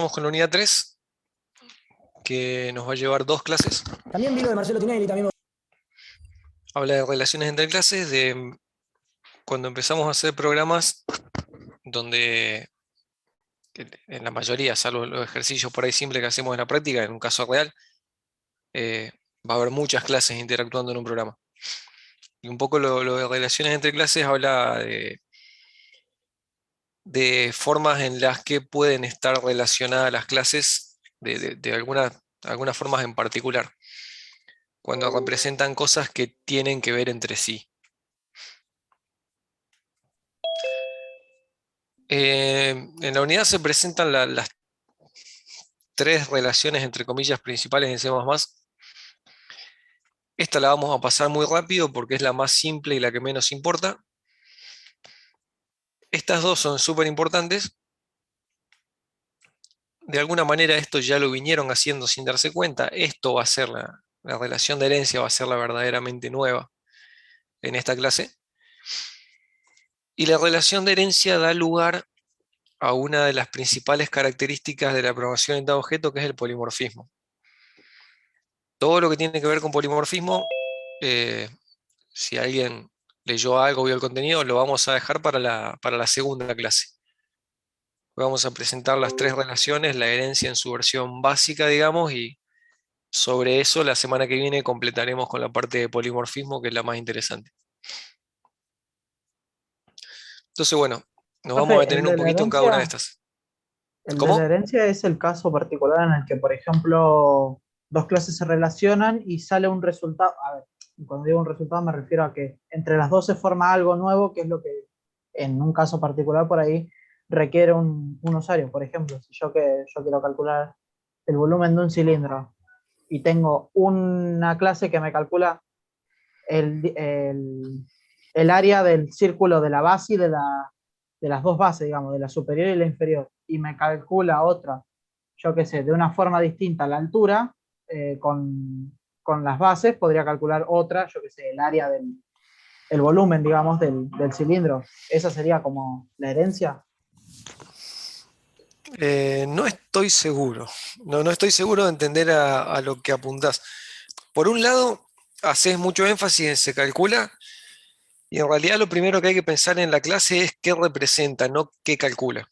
Vamos con la unidad 3, que nos va a llevar 2 clases. También vi lo de Marcelo Tinelli, también Habla de relaciones entre clases, de cuando empezamos a hacer programas donde en la mayoría, salvo los ejercicios por ahí simples que hacemos en la práctica, en un caso real, eh, va a haber muchas clases interactuando en un programa. Y un poco lo de relaciones entre clases habla de formas en las que pueden estar relacionadas las clases de algunas formas en particular, cuando representan cosas que tienen que ver entre sí. En la unidad se presentan las 3 relaciones entre comillas principales en C++. Esta la vamos a pasar muy rápido porque es la más simple y la que menos importa. Estas dos son súper importantes. De alguna manera esto ya lo vinieron haciendo sin darse cuenta. Esto va a ser la relación de herencia, va a ser la verdaderamente nueva en esta clase. Y la relación de herencia da lugar a una de las principales características de la programación orientada a objeto, que es el polimorfismo. Todo lo que tiene que ver con polimorfismo, eh, si alguien leyó algo, vio el contenido, lo vamos a dejar para la segunda clase. Vamos a presentar las 3 relaciones, la herencia en su versión básica, digamos, y sobre eso la semana que viene completaremos con la parte de polimorfismo, que es la más interesante. Entonces, bueno, nos vamos a Profe, detener un poquito en cada una de estas. el de la ¿Cómo? herencia es el caso particular en el que, por ejemplo, dos clases se relacionan y sale un resultado. A ver, cuando digo un resultado me refiero a que entre las dos se forma algo nuevo, que es lo que en un caso particular por ahí requiere un usuario. Por ejemplo, si yo quiero calcular el volumen de un cilindro y tengo una clase que me calcula el, el, el área del círculo de la base y de las dos bases, digamos, de la superior y la inferior, y me calcula otra, yo qué sé, de una forma distinta a la altura, con las bases, podría calcular otra, yo qué sé, el área el volumen, digamos, del cilindro. Esa sería como la herencia. No estoy seguro. No estoy seguro de entender a lo que apuntás. Por un lado, haces mucho énfasis en se calcula, y en realidad lo primero que hay que pensar en la clase es qué representa, no qué calcula.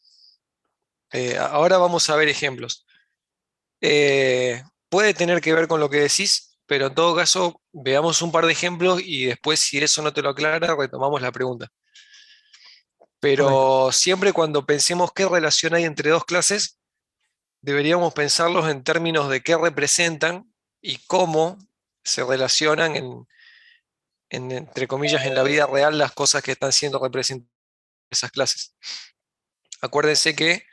Ahora vamos a ver ejemplos. Puede tener que ver con lo que decís, pero en todo caso, veamos un par de ejemplos y después, si eso no te lo aclara, retomamos la pregunta. Correcto. Pero siempre cuando pensemos qué relación hay entre 2 clases, deberíamos pensarlos en términos de qué representan y cómo se relacionan entre comillas, en la vida real las cosas que están siendo representadas en esas clases. Acuérdense que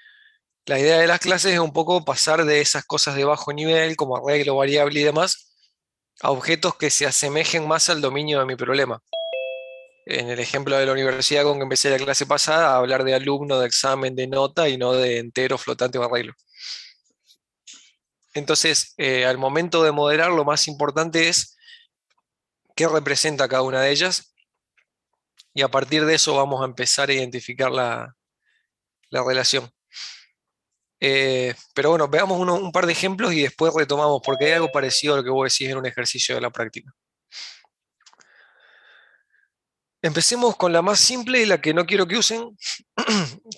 la idea de las clases es un poco pasar de esas cosas de bajo nivel, como arreglo, variable y demás, a objetos que se asemejen más al dominio de mi problema. En el ejemplo de la universidad con que empecé la clase pasada, a hablar de alumno, de examen, de nota y no de entero, flotante o arreglo. Entonces, al momento de moderar, lo más importante es qué representa cada una de ellas y a partir de eso vamos a empezar a identificar la relación. Pero bueno, veamos un par de ejemplos y después retomamos, porque hay algo parecido a lo que vos decís en un ejercicio de la práctica. Empecemos con la más simple y la que no quiero que usen,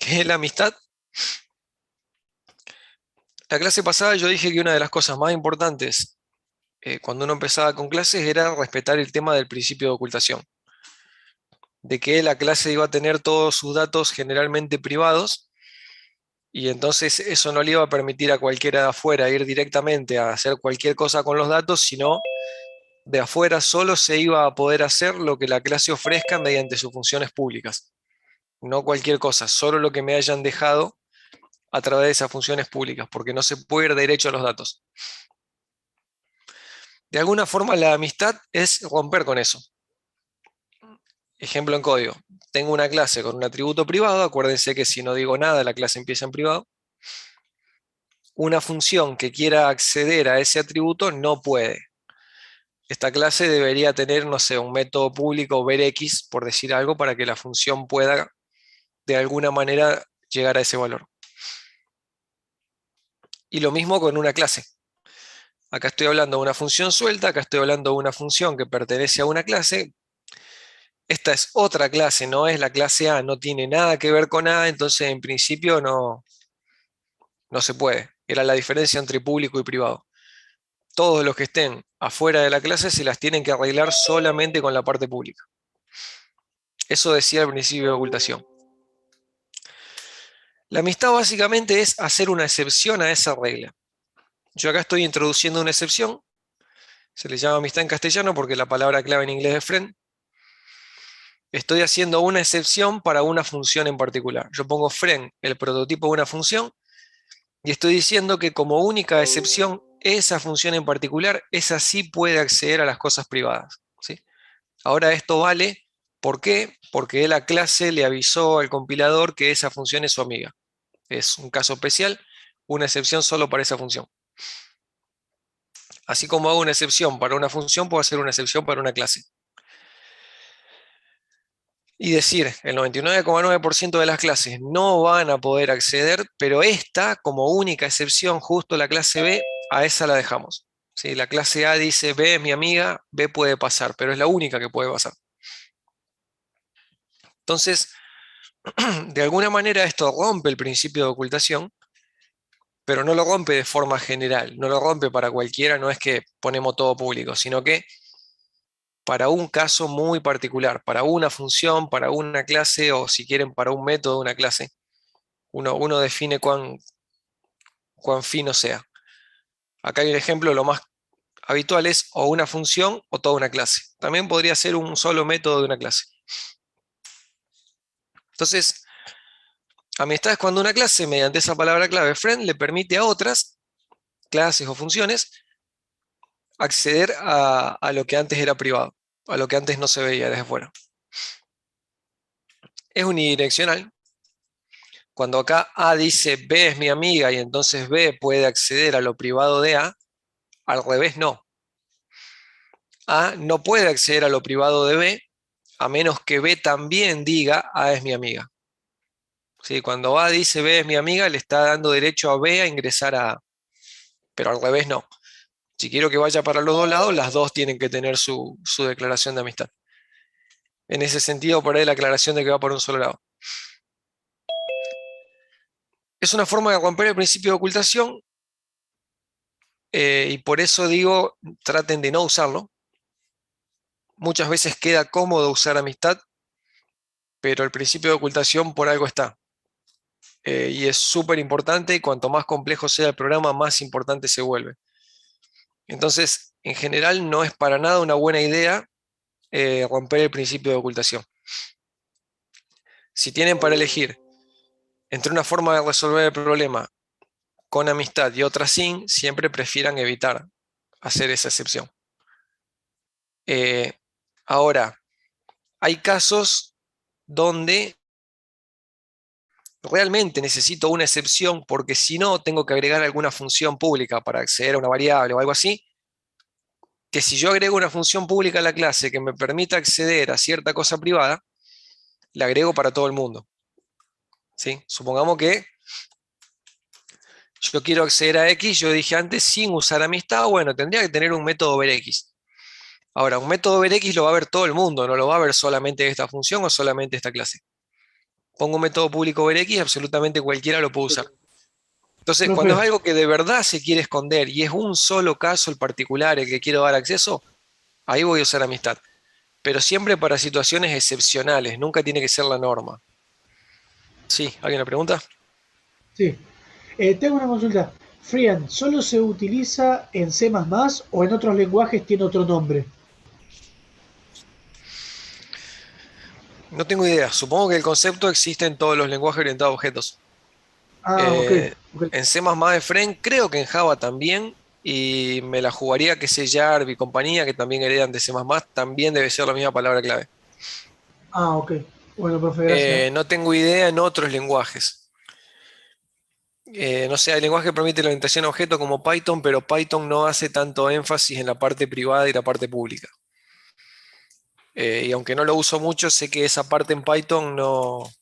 que es la amistad. La clase pasada yo dije que una de las cosas más importantes cuando uno empezaba con clases era respetar el tema del principio de ocultación, de que la clase iba a tener todos sus datos generalmente privados y entonces eso no le iba a permitir a cualquiera de afuera ir directamente a hacer cualquier cosa con los datos, sino de afuera solo se iba a poder hacer lo que la clase ofrezca mediante sus funciones públicas. No cualquier cosa, solo lo que me hayan dejado a través de esas funciones públicas, porque no se puede ir derecho a los datos. De alguna forma la amistad es romper con eso. Ejemplo en código. Tengo una clase con un atributo privado, acuérdense que si no digo nada la clase empieza en privado. Una función que quiera acceder a ese atributo no puede. Esta clase debería tener, no sé, un método público verX, por decir algo, para que la función pueda de alguna manera llegar a ese valor. Y lo mismo con una clase. Acá estoy hablando de una función suelta, acá estoy hablando de una función que pertenece a una clase. Esta es otra clase, no es la clase A, no tiene nada que ver con A, entonces en principio no se puede. Era la diferencia entre público y privado. Todos los que estén afuera de la clase se las tienen que arreglar solamente con la parte pública. Eso decía el principio de ocultación. La amistad básicamente es hacer una excepción a esa regla. Yo acá estoy introduciendo una excepción, se le llama amistad en castellano porque la palabra clave en inglés es friend. Estoy haciendo una excepción para una función en particular. Yo pongo friend, el prototipo de una función, y estoy diciendo que como única excepción, esa función en particular, esa sí puede acceder a las cosas privadas, ¿sí? Ahora esto vale, ¿por qué? Porque la clase le avisó al compilador que esa función es su amiga. Es un caso especial, una excepción solo para esa función. Así como hago una excepción para una función, puedo hacer una excepción para una clase. Y decir, el 99,9% de las clases no van a poder acceder, pero esta, como única excepción, justo la clase B, a esa la dejamos. ¿Sí? La clase A dice, B es mi amiga, B puede pasar, pero es la única que puede pasar. Entonces, de alguna manera esto rompe el principio de ocultación, pero no lo rompe de forma general, no lo rompe para cualquiera, no es que ponemos todo público, sino que para un caso muy particular, para una función, para una clase o si quieren para un método de una clase, uno define cuán fino sea. Acá hay un ejemplo, lo más habitual es o una función o toda una clase. También podría ser un solo método de una clase. Entonces, amistad es cuando una clase, mediante esa palabra clave friend, le permite a otras clases o funciones acceder a lo que antes era privado, a lo que antes no se veía desde fuera. Es unidireccional. Cuando acá A dice B es mi amiga y entonces B puede acceder a lo privado de A, al revés no. A no puede acceder a lo privado de B a menos que B también diga A es mi amiga. ¿Sí? Cuando A dice B es mi amiga, le está dando derecho a B a ingresar a A, pero al revés no. Si quiero que vaya para los dos lados, las dos tienen que tener su declaración de amistad. En ese sentido, por ahí la aclaración de que va por un solo lado. Es una forma de romper el principio de ocultación y por eso digo, traten de no usarlo. Muchas veces queda cómodo usar amistad, pero el principio de ocultación por algo está. Y es súper importante y cuanto más complejo sea el programa, más importante se vuelve. Entonces, en general, no es para nada una buena idea romper el principio de ocultación. Si tienen para elegir entre una forma de resolver el problema con amistad y otra sin, siempre prefieran evitar hacer esa excepción. Ahora, hay casos donde realmente necesito una excepción porque si no tengo que agregar alguna función pública para acceder a una variable o algo así, que si yo agrego una función pública a la clase que me permita acceder a cierta cosa privada, la agrego para todo el mundo. ¿Sí? Supongamos que yo quiero acceder a X, yo dije antes sin usar amistad, bueno, tendría que tener un método verX. Ahora, un método verX lo va a ver todo el mundo, no lo va a ver solamente esta función o solamente esta clase. Pongo un método público verX, absolutamente cualquiera lo puede usar. Entonces, cuando es Profe, algo que de verdad se quiere esconder y es un solo caso el particular el que quiero dar acceso, ahí voy a usar amistad. Pero siempre para situaciones excepcionales, nunca tiene que ser la norma. Sí, ¿alguien le pregunta? Sí. Tengo una consulta. Friend, ¿solo se utiliza en C++ o en otros lenguajes tiene otro nombre? No tengo idea. Supongo que el concepto existe en todos los lenguajes orientados a objetos. Ah, ok, Eh, ok. en C++ de Friend, creo que en Java también, y me la jugaría que C Sharp y compañía, que también heredan de C++, también debe ser la misma palabra clave. Ah, ok. Bueno, profe, gracias. No tengo idea en otros lenguajes. No sé, hay lenguajes que permiten la orientación a objeto como Python, pero Python no hace tanto énfasis en la parte privada y la parte pública. Y aunque no lo uso mucho, sé que esa parte en Python no,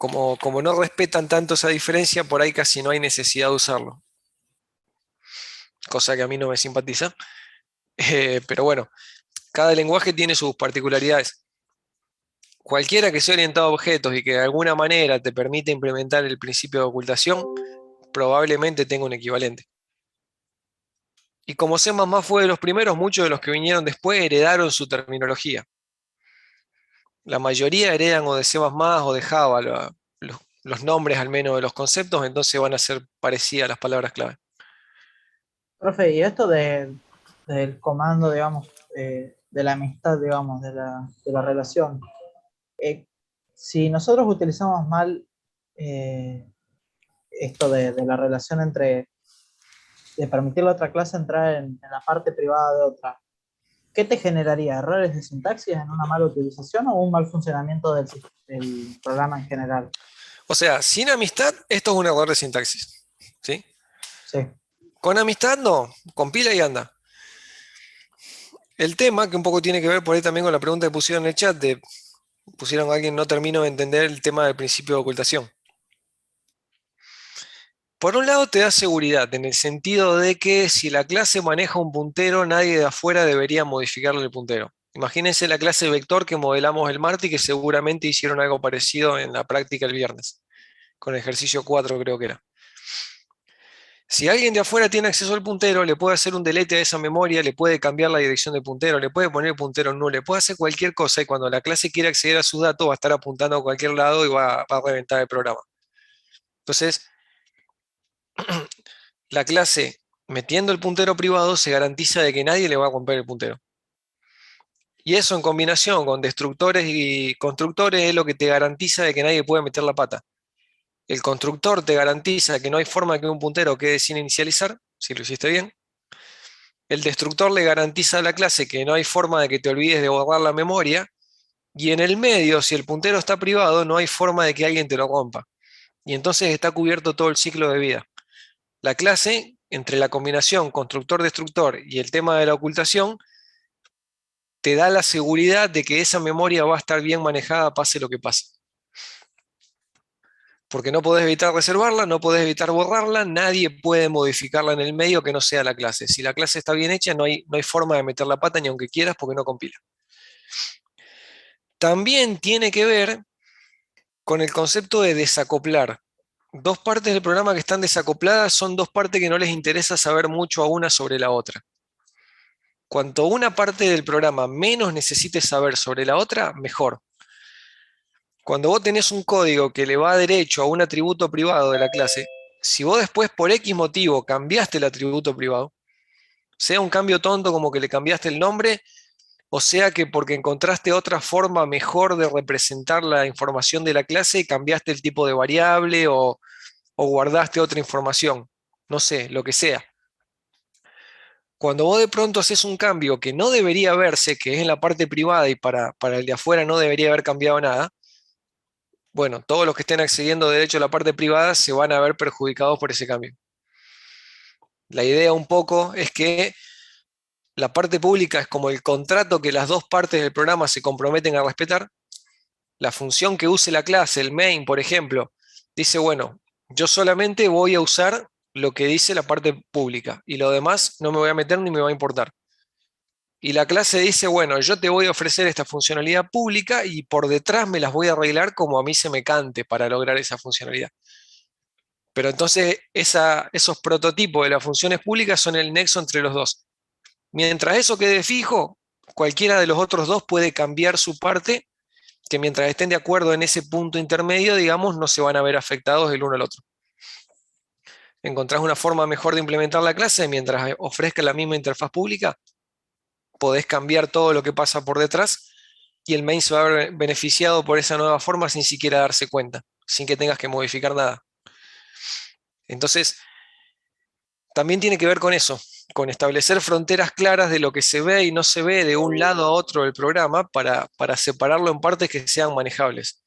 como no respetan tanto esa diferencia, por ahí casi no hay necesidad de usarlo, cosa que a mí no me simpatiza. Pero bueno, cada lenguaje tiene sus particularidades. Cualquiera que sea orientado a objetos y que de alguna manera te permita implementar el principio de ocultación, probablemente tenga un equivalente. Y como C++ fue de los primeros, muchos de los que vinieron después heredaron su terminología. La mayoría heredan o de C++ o de Java, los nombres al menos de los conceptos, entonces van a ser parecidas las palabras clave. Profe, y esto del comando, digamos, de la amistad, digamos, de la relación, si nosotros utilizamos mal esto de la relación de permitirle a otra clase entrar en la parte privada de otra, ¿qué te generaría? ¿Errores de sintaxis en una mala utilización o un mal funcionamiento del programa en general? O sea, sin amistad, esto es un error de sintaxis, ¿sí? Sí. Con amistad no, compila y anda. El tema, que un poco tiene que ver por ahí también con la pregunta que pusieron en el chat, pusieron a alguien no termino de entender el tema del principio de ocultación. Por un lado te da seguridad, en el sentido de que si la clase maneja un puntero, nadie de afuera debería modificarle el puntero. Imagínense la clase vector que modelamos el martes y que seguramente hicieron algo parecido en la práctica el viernes, con el ejercicio 4 creo que era. Si alguien de afuera tiene acceso al puntero, le puede hacer un delete a esa memoria, le puede cambiar la dirección del puntero, le puede poner el puntero nulo, le puede hacer cualquier cosa y cuando la clase quiera acceder a sus datos va a estar apuntando a cualquier lado y va a reventar el programa. Entonces, la clase metiendo el puntero privado se garantiza de que nadie le va a romper el puntero. Y eso en combinación con destructores y constructores es lo que te garantiza de que nadie puede meter la pata. El constructor te garantiza que no hay forma de que un puntero quede sin inicializar, si lo hiciste bien. El destructor le garantiza a la clase que no hay forma de que te olvides de borrar la memoria. Y en el medio, si el puntero está privado, no hay forma de que alguien te lo rompa. Y entonces está cubierto todo el ciclo de vida. La clase, entre la combinación constructor-destructor y el tema de la ocultación, te da la seguridad de que esa memoria va a estar bien manejada pase lo que pase. Porque no podés evitar reservarla, no podés evitar borrarla, nadie puede modificarla en el medio que no sea la clase. Si la clase está bien hecha, no hay forma de meter la pata ni aunque quieras porque no compila. También tiene que ver con el concepto de desacoplar. Dos partes del programa que están desacopladas son dos partes que no les interesa saber mucho a una sobre la otra. Cuanto una parte del programa menos necesite saber sobre la otra, mejor. Cuando vos tenés un código que le va derecho a un atributo privado de la clase, si vos después por X motivo cambiaste el atributo privado, sea un cambio tonto como que le cambiaste el nombre, o sea que porque encontraste otra forma mejor de representar la información de la clase y cambiaste el tipo de variable o guardaste otra información, no sé, lo que sea. Cuando vos de pronto haces un cambio que no debería verse, que es en la parte privada y para el de afuera no debería haber cambiado nada, bueno, todos los que estén accediendo de derecho a la parte privada se van a ver perjudicados por ese cambio. La idea un poco es que la parte pública es como el contrato que las dos partes del programa se comprometen a respetar. La función que use la clase, el main, por ejemplo, dice, bueno, yo solamente voy a usar lo que dice la parte pública y lo demás no me voy a meter ni me va a importar. Y la clase dice, bueno, yo te voy a ofrecer esta funcionalidad pública y por detrás me las voy a arreglar como a mí se me cante para lograr esa funcionalidad. Pero entonces esos prototipos de las funciones públicas son el nexo entre los dos. Mientras eso quede fijo, cualquiera de los otros dos puede cambiar su parte, que mientras estén de acuerdo en ese punto intermedio, digamos, no se van a ver afectados el uno al otro. Encontrás una forma mejor de implementar la clase mientras ofrezca la misma interfaz pública, podés cambiar todo lo que pasa por detrás y el main se va a ver beneficiado por esa nueva forma sin siquiera darse cuenta, sin que tengas que modificar nada. Entonces, también tiene que ver con eso, con establecer fronteras claras de lo que se ve y no se ve de un lado a otro del programa para separarlo en partes que sean manejables.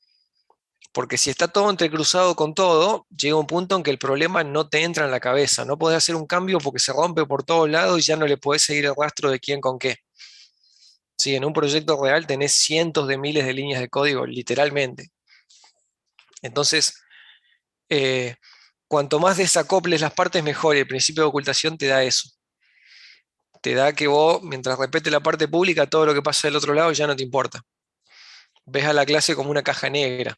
Porque si está todo entrecruzado con todo, llega un punto en que el problema no te entra en la cabeza. No podés hacer un cambio porque se rompe por todos lados y ya no le podés seguir el rastro de quién con qué. Sí, en un proyecto real tenés cientos de miles de líneas de código, literalmente. Entonces, cuanto más desacoples las partes, mejor. Y el principio de ocultación te da eso. Te da que vos, mientras repete la parte pública, todo lo que pasa del otro lado ya no te importa. Ves a la clase como una caja negra.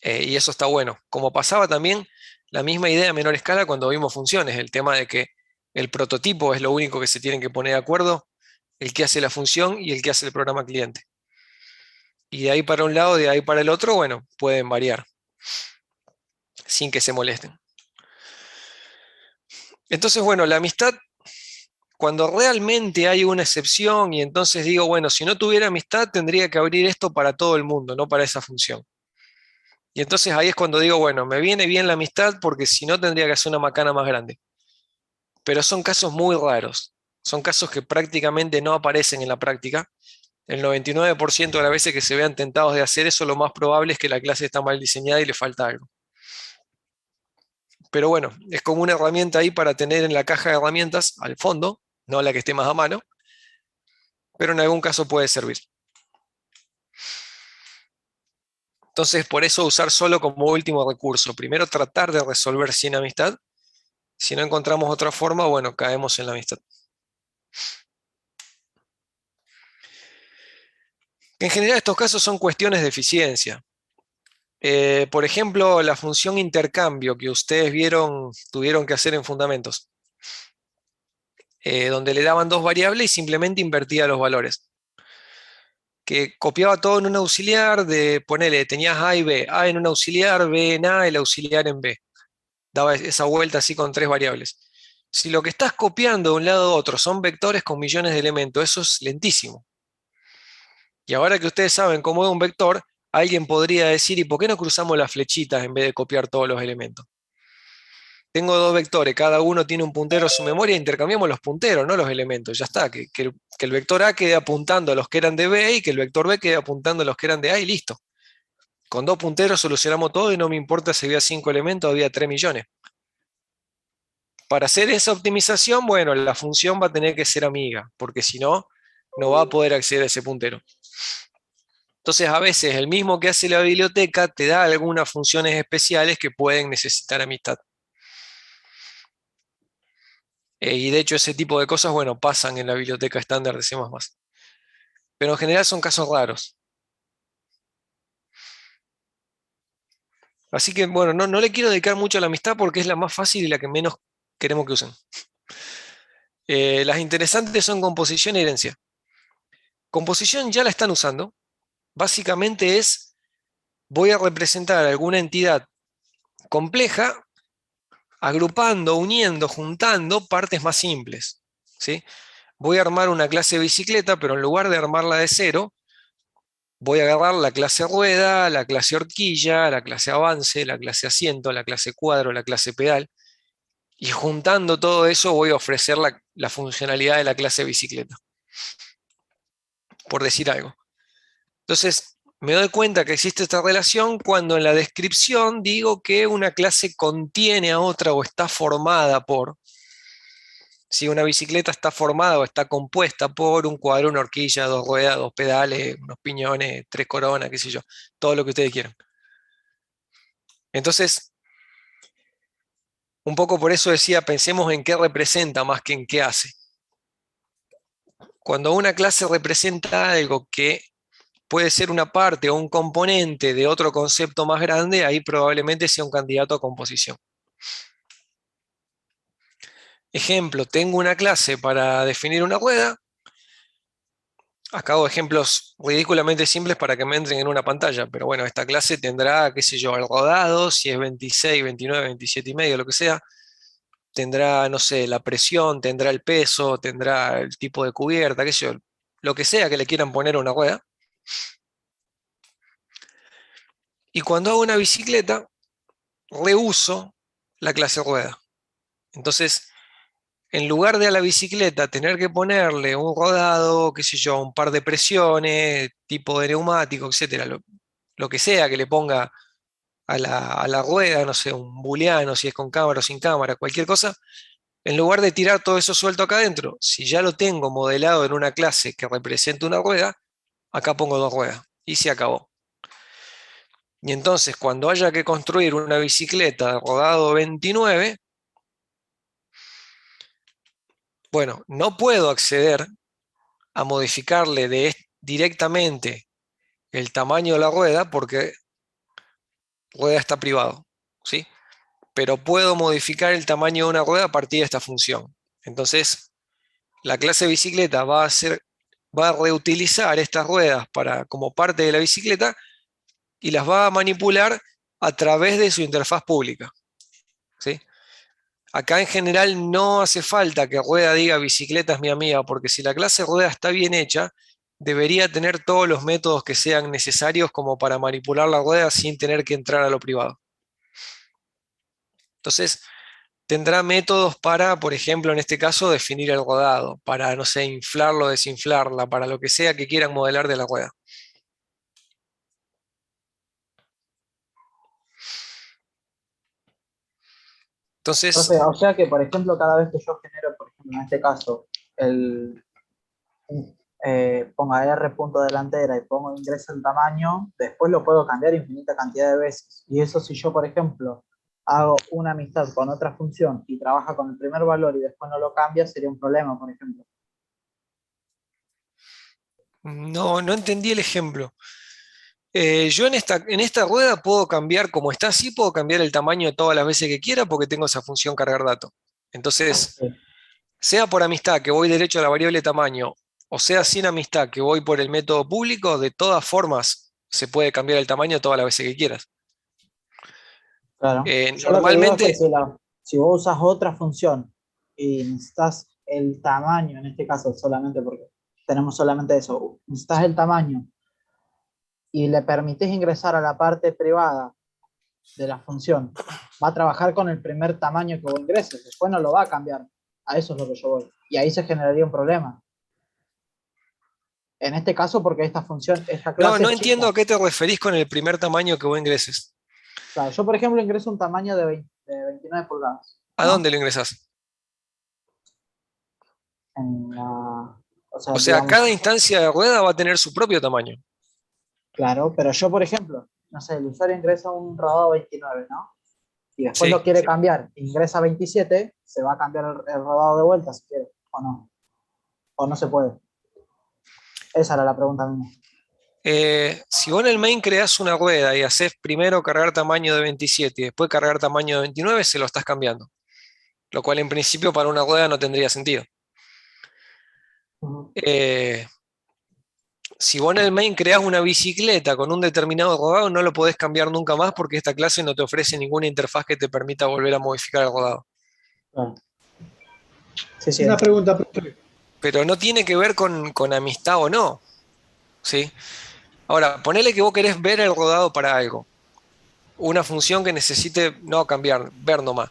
Y eso está bueno. Como pasaba también la misma idea a menor escala cuando vimos funciones, el tema de que el prototipo es lo único que se tienen que poner de acuerdo, el que hace la función y el que hace el programa cliente. Y de ahí para un lado, de ahí para el otro, bueno, pueden variar sin que se molesten. Entonces, bueno, la amistad, cuando realmente hay una excepción y entonces digo, bueno, si no tuviera amistad tendría que abrir esto para todo el mundo, no para esa función. Y entonces ahí es cuando digo, bueno, me viene bien la amistad porque si no tendría que hacer una macana más grande. Pero son casos muy raros, son casos que prácticamente no aparecen en la práctica. El 99% de las veces que se vean tentados de hacer eso, lo más probable es que la clase está mal diseñada y le falta algo. Pero bueno, es como una herramienta ahí para tener en la caja de herramientas al fondo, no la que esté más a mano, pero en algún caso puede servir. Entonces, por eso usar solo como último recurso. Primero tratar de resolver sin amistad. Si no encontramos otra forma, bueno, caemos en la amistad. En general, estos casos son cuestiones de eficiencia. Por ejemplo, la función intercambio que ustedes vieron, tuvieron que hacer en fundamentos, donde le daban dos variables y simplemente invertía los valores. Que copiaba todo en un auxiliar, de ponele, tenías A y B, A en un auxiliar, B en A, el auxiliar en B. Daba esa vuelta así con tres variables. Si lo que estás copiando de un lado a otro son vectores con millones de elementos, eso es lentísimo. Y ahora que ustedes saben cómo es un vector, alguien podría decir, ¿y por qué no cruzamos las flechitas en vez de copiar todos los elementos? Tengo dos vectores, cada uno tiene un puntero a su memoria, intercambiamos los punteros, no los elementos. Ya está, que el vector A quede apuntando a los que eran de B y que el vector B quede apuntando a los que eran de A y listo. Con dos punteros solucionamos todo y no me importa si había 5 elementos o había 3 millones. Para hacer esa optimización, bueno, la función va a tener que ser amiga, porque si no, no va a poder acceder a ese puntero. Entonces, a veces el mismo que hace la biblioteca te da algunas funciones especiales que pueden necesitar amistad. Y de hecho ese tipo de cosas, bueno, pasan en la biblioteca estándar de C++. Pero en general son casos raros. Así que, bueno, no le quiero dedicar mucho a la amistad porque es la más fácil y la que menos queremos que usen. Las interesantes son composición y herencia. Composición ya la están usando. Básicamente es, voy a representar alguna entidad compleja agrupando, uniendo, juntando partes más simples, ¿sí? Voy a armar una clase bicicleta, pero en lugar de armarla de cero, voy a agarrar la clase rueda, la clase horquilla, la clase avance, la clase asiento, la clase cuadro, la clase pedal, y juntando todo eso voy a ofrecer la funcionalidad de la clase bicicleta, por decir algo. Entonces, me doy cuenta que existe esta relación cuando en la descripción digo que una clase contiene a otra o está formada por. Si una bicicleta está formada o está compuesta por un cuadro, una horquilla, dos ruedas, dos pedales, unos piñones, tres coronas, qué sé yo, todo lo que ustedes quieran. Entonces, un poco por eso decía, pensemos en qué representa más que en qué hace. Cuando una clase representa algo que puede ser una parte o un componente de otro concepto más grande, ahí probablemente sea un candidato a composición. Ejemplo, tengo una clase para definir una rueda. Acá hago ejemplos ridículamente simples para que me entren en una pantalla, pero bueno, esta clase tendrá, qué sé yo, el rodado, si es 26, 29, 27 y medio, lo que sea, tendrá, no sé, la presión, tendrá el peso, tendrá el tipo de cubierta, qué sé yo, lo que sea que le quieran poner a una rueda. Y cuando hago una bicicleta, reuso la clase rueda. Entonces, en lugar de a la bicicleta tener que ponerle un rodado, qué sé yo, un par de presiones, tipo de neumático, etcétera, lo que sea que le ponga a la rueda, no sé, un booleano, si es con cámara o sin cámara, cualquier cosa, en lugar de tirar todo eso suelto acá adentro, si ya lo tengo modelado en una clase que representa una rueda, acá pongo dos ruedas y se acabó. Y entonces cuando haya que construir una bicicleta de rodado 29, bueno, no puedo acceder a modificarle directamente el tamaño de la rueda porque rueda está privado, ¿sí? Pero puedo modificar el tamaño de una rueda a partir de esta función. Entonces, la clase bicicleta va a reutilizar estas ruedas como parte de la bicicleta y las va a manipular a través de su interfaz pública, ¿sí? Acá en general no hace falta que rueda diga bicicleta es mi amiga, porque si la clase rueda está bien hecha, debería tener todos los métodos que sean necesarios como para manipular la rueda sin tener que entrar a lo privado. Entonces, tendrá métodos para, por ejemplo, en este caso, definir el rodado, para, no sé, inflarlo o desinflarla, para lo que sea que quieran modelar de la rueda. Entonces, O sea que, por ejemplo, cada vez que yo genero, por ejemplo, en este caso, el ponga R punto delantera y pongo ingreso el tamaño, después lo puedo cambiar infinita cantidad de veces. Y eso si yo, por ejemplo, hago una amistad con otra función y trabaja con el primer valor y después no lo cambia, sería un problema, por ejemplo. no entendí el ejemplo. Yo en esta rueda puedo cambiar, como está así, puedo cambiar el tamaño todas las veces que quiera porque tengo esa función cargar dato. Entonces, Sí. sea por amistad que voy derecho a la variable tamaño, o sea sin amistad que voy por el método público, de todas formas se puede cambiar el tamaño todas las veces que quieras. Claro. Yo lo que digo es que Normalmente, si vos usas otra función y necesitas el tamaño, en este caso solamente porque tenemos solamente eso, necesitas el tamaño y le permitís ingresar a la parte privada de la función, va a trabajar con el primer tamaño que vos ingreses, después no lo va a cambiar. A eso es lo que yo voy. Y ahí se generaría un problema. En este caso, porque esta función, esta no, clase no es chica. entiendo a qué te referís con el primer tamaño que vos ingreses. O sea, yo, por ejemplo, ingreso un tamaño de 29 pulgadas, ¿A dónde ¿no? lo ingresás? En la, o sea, O sea, digamos, cada instancia de rueda va a tener su propio tamaño. claro, pero yo, por ejemplo, no sé, el usuario ingresa un rodado 29, ¿no? Y después Sí. lo quiere cambiar, ingresa 27, se va a cambiar el rodado de vuelta si quiere, o no se puede. Esa era la pregunta mía. Si vos en el main creás una rueda y haces primero cargar tamaño de 27 y después cargar tamaño de 29, se lo estás cambiando. Lo cual en principio para una rueda no tendría sentido. Ujú. Eh, si vos en el main creás una bicicleta con un determinado rodado, no lo podés cambiar nunca más porque esta clase no te ofrece ninguna interfaz que te permita volver a modificar el rodado. Claro. Sí, sí, Una entiendo. pregunta, profe. Pero no tiene que ver con amistad o no, ¿sí? Ahora, ponele que vos querés ver el rodado para algo. Una función que necesite no cambiar, ver nomás.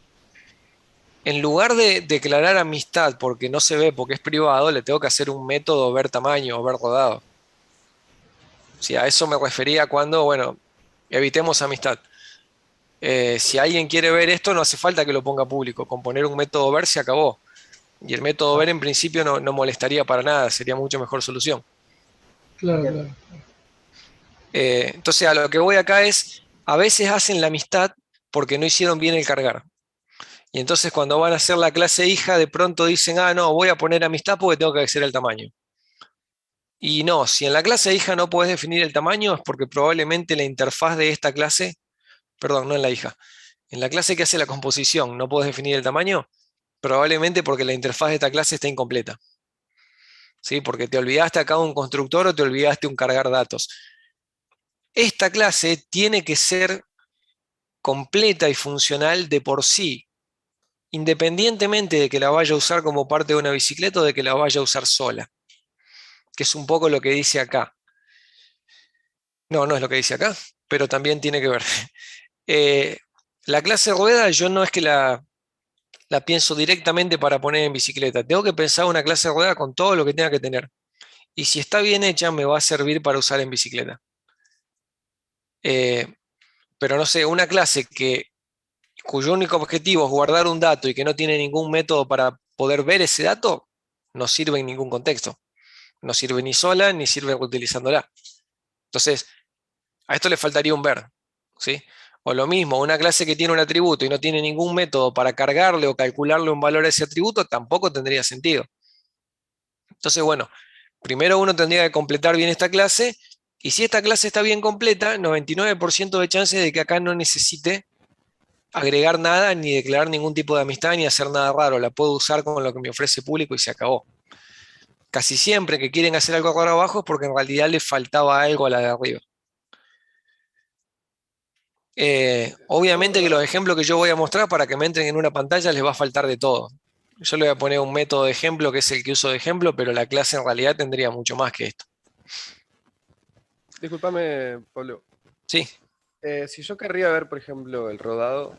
En lugar de declarar amistad porque no se ve, porque es privado, le tengo que hacer un método ver tamaño o ver rodado. Sí, a eso me refería cuando, bueno, evitemos amistad. Si alguien quiere ver esto, no hace falta que lo ponga público. Con poner un método ver se acabó. Y el método ver en principio no molestaría para nada, sería mucho mejor solución. Claro, Entiendo. claro. Entonces, a lo que voy acá es, a veces hacen la amistad porque no hicieron bien el cargar. Y entonces cuando van a hacer la clase hija, de pronto dicen, ah, no, voy a poner amistad porque tengo que hacer el tamaño. Y no, si en la clase hija no podés definir el tamaño es porque probablemente la interfaz de esta clase, perdón, no en la hija, en la clase que hace la composición no podés definir el tamaño, probablemente porque la interfaz de esta clase está incompleta. ¿Sí? Porque te olvidaste acá un constructor o te olvidaste un cargar datos. Esta clase tiene que ser completa y funcional de por sí, independientemente de que la vaya a usar como parte de una bicicleta o de que la vaya a usar sola, que es un poco lo que dice acá. No, no es lo que dice acá, pero también tiene que ver. Eh, la clase rueda yo no es que la pienso directamente para poner en bicicleta. Tengo que pensar una clase rueda con todo lo que tenga que tener. Y si está bien hecha, me va a servir para usar en bicicleta. Eh, pero no sé, una clase cuyo único objetivo es guardar un dato y que no tiene ningún método para poder ver ese dato, no sirve en ningún contexto. No sirve ni sola ni sirve utilizándola. Entonces, a esto le faltaría un ver. ¿sí? O lo mismo, una clase que tiene un atributo y no tiene ningún método para cargarle o calcularle un valor a ese atributo, tampoco tendría sentido. Entonces, bueno, primero uno tendría que completar bien esta clase, y si esta clase está bien completa, 99% de chances de que acá no necesite agregar nada, ni declarar ningún tipo de amistad, ni hacer nada raro. La puedo usar con lo que me ofrece público y se acabó. Casi siempre que quieren hacer algo raro abajo es porque en realidad les faltaba algo a la de arriba. Obviamente que los ejemplos que yo voy a mostrar para que me entren en una pantalla les va a faltar de todo. Yo le voy a poner un método de ejemplo que es el que uso de ejemplo, pero la clase en realidad tendría mucho más que esto. Discúlpame, Pablo. Sí, Si yo querría ver, por ejemplo, el rodado,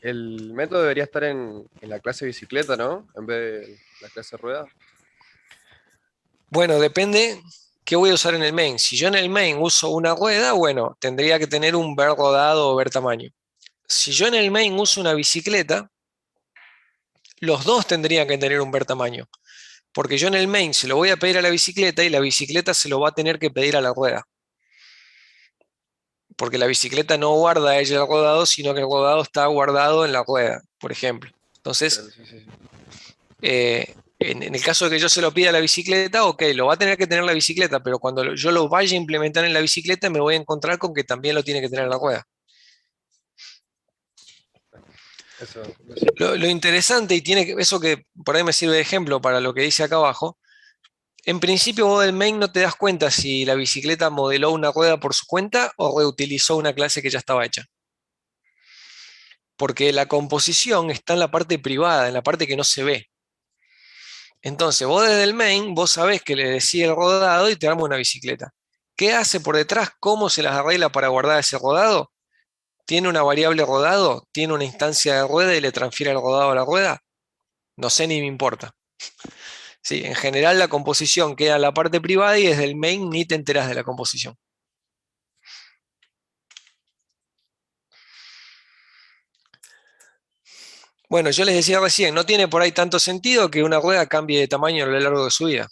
el método debería estar en la clase bicicleta, ¿no? En vez de la clase rueda. bueno, depende qué voy a usar en el main. Si yo en el main uso una rueda, bueno, tendría que tener un ver rodado o ver tamaño. Si yo en el main uso una bicicleta, los dos tendrían que tener un ver tamaño, porque yo en el main se lo voy a pedir a la bicicleta y la bicicleta se lo va a tener que pedir a la rueda, porque la bicicleta no guarda ella el rodado, sino que el rodado está guardado en la rueda, por ejemplo. Claro, Entonces, sí, sí, sí. en el caso de que yo se lo pida a la bicicleta, ok, lo va a tener que tener la bicicleta, pero cuando yo lo vaya a implementar en la bicicleta me voy a encontrar con que también lo tiene que tener en la rueda. Eso. Lo interesante, y tiene eso que por ahí me sirve de ejemplo para lo que dice acá abajo, en principio vos del main no te das cuenta si la bicicleta modeló una rueda por su cuenta o reutilizó una clase que ya estaba hecha. Porque la composición está en la parte privada, en la parte que no se ve. Entonces vos desde el main, vos sabés que le decís el rodado y te arma una bicicleta. ¿Qué hace por detrás? ¿Cómo se las arregla para guardar ese rodado? ¿Tiene una variable rodado? ¿Tiene una instancia de rueda y le transfiere el rodado a la rueda? No sé ni me importa. Sí, en general la composición queda en la parte privada y desde el main ni te enterás de la composición. Bueno, yo les decía recién, no tiene por ahí tanto sentido que una rueda cambie de tamaño a lo largo de su vida.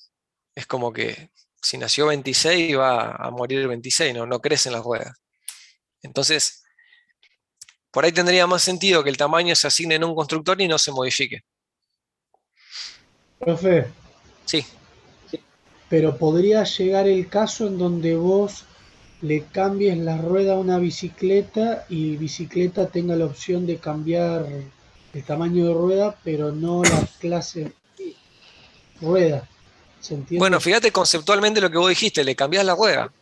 Es como que si nació 26 va a morir 26, no, no crecen las ruedas. Entonces, por ahí tendría más sentido que el tamaño se asigne en un constructor y no se modifique. Profe, Sí, pero podría llegar el caso en donde vos le cambies la rueda a una bicicleta y bicicleta tenga la opción de cambiar el tamaño de rueda, pero no la clase rueda. ¿Se bueno, entiende? fíjate conceptualmente lo que vos dijiste, le cambiás la rueda.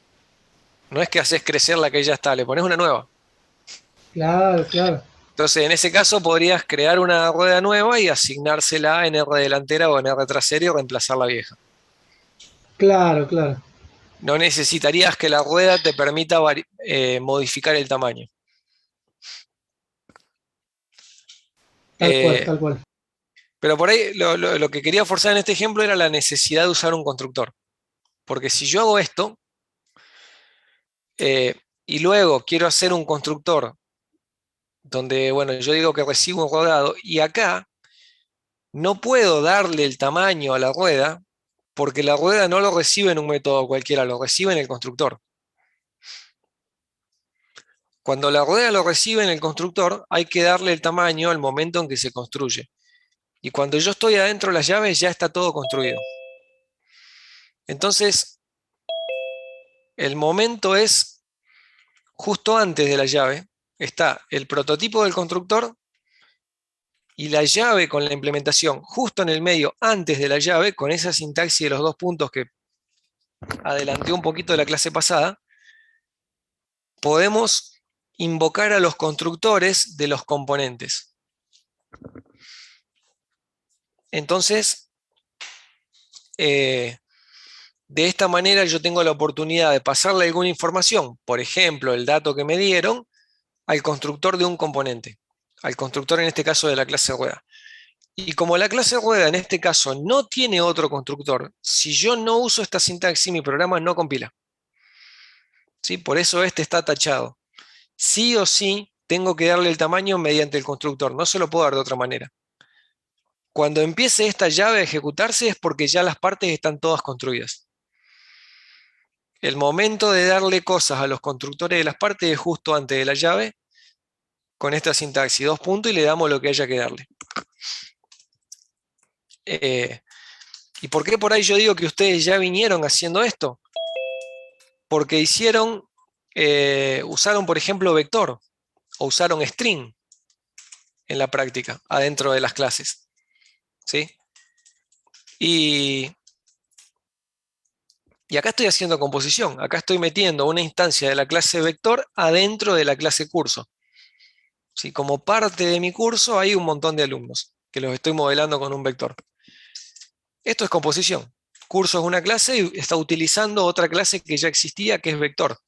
No es que haces crecer la que ya está, le pones una nueva. Claro, claro, Entonces, en ese caso podrías crear una rueda nueva y asignársela en R delantera o en R trasera y reemplazar la vieja. claro, claro. No necesitarías que la rueda te permita modificar el tamaño. Tal cual, Eh, tal cual. pero por ahí lo que quería forzar en este ejemplo era la necesidad de usar un constructor. Porque si yo hago esto y luego quiero hacer un constructor donde, bueno, yo digo que recibo un rodado y acá no puedo darle el tamaño a la rueda porque la rueda no lo recibe en un método cualquiera, lo recibe en el constructor. Cuando la rueda lo recibe en el constructor, hay que darle el tamaño al momento en que se construye. Y cuando yo estoy adentro de las llaves, ya está todo construido. Entonces, el momento es justo antes de la llave. Está el prototipo del constructor y la llave con la implementación justo en el medio, antes de la llave, con esa sintaxis de los dos puntos que adelanté un poquito de la clase pasada, podemos invocar a los constructores de los componentes. Entonces, de esta manera yo tengo la oportunidad de pasarle alguna información, por ejemplo, el dato que me dieron, al constructor de un componente, al constructor en este caso de la clase rueda. Y como la clase rueda en este caso no tiene otro constructor, si yo no uso esta sintaxis, mi programa no compila. ¿Sí? Por eso este está tachado. Sí o sí tengo que darle el tamaño mediante el constructor, no se lo puedo dar de otra manera. Cuando empiece esta llave a ejecutarse es porque ya las partes están todas construidas. El momento de darle cosas a los constructores de las partes es justo antes de la llave, con esta sintaxis, 2 puntos y le damos lo que haya que darle. ¿Y por qué por ahí yo digo que ustedes ya vinieron haciendo esto? Porque usaron, por ejemplo, vector o usaron string en la práctica, adentro de las clases. ¿Sí? Y acá estoy haciendo composición. Acá estoy metiendo una instancia de la clase vector adentro de la clase curso. ¿Sí? Como parte de mi curso hay un montón de alumnos que los estoy modelando con un vector. Esto es composición. Curso es una clase y está utilizando otra clase que ya existía, que es vector.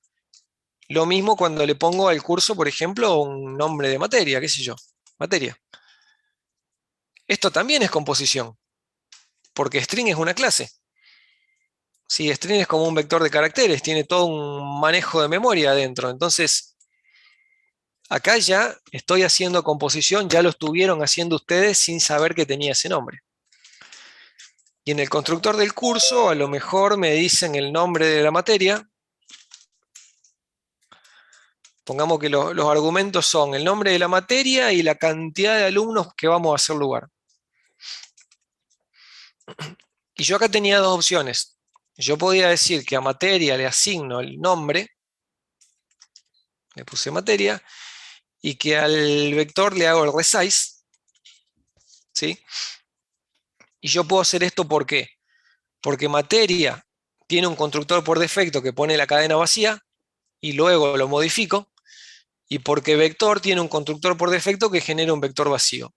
Lo mismo cuando le pongo al curso, por ejemplo, un nombre de materia, qué sé yo, materia. Esto también es composición, porque string es una clase. Sí, string es como un vector de caracteres, tiene todo un manejo de memoria adentro. Entonces, acá ya estoy haciendo composición, ya lo estuvieron haciendo ustedes sin saber que tenía ese nombre. Y en el constructor del curso, a lo mejor me dicen el nombre de la materia. Pongamos que los argumentos son el nombre de la materia y la cantidad de alumnos que vamos a hacer lugar. Y yo acá tenía dos opciones. Yo podía decir que a materia le asigno el nombre, le puse materia, y que al vector le hago el resize, ¿sí? Y yo puedo hacer esto ¿por qué? Porque materia tiene un constructor por defecto que pone la cadena vacía y luego lo modifico, y porque vector tiene un constructor por defecto que genera un vector vacío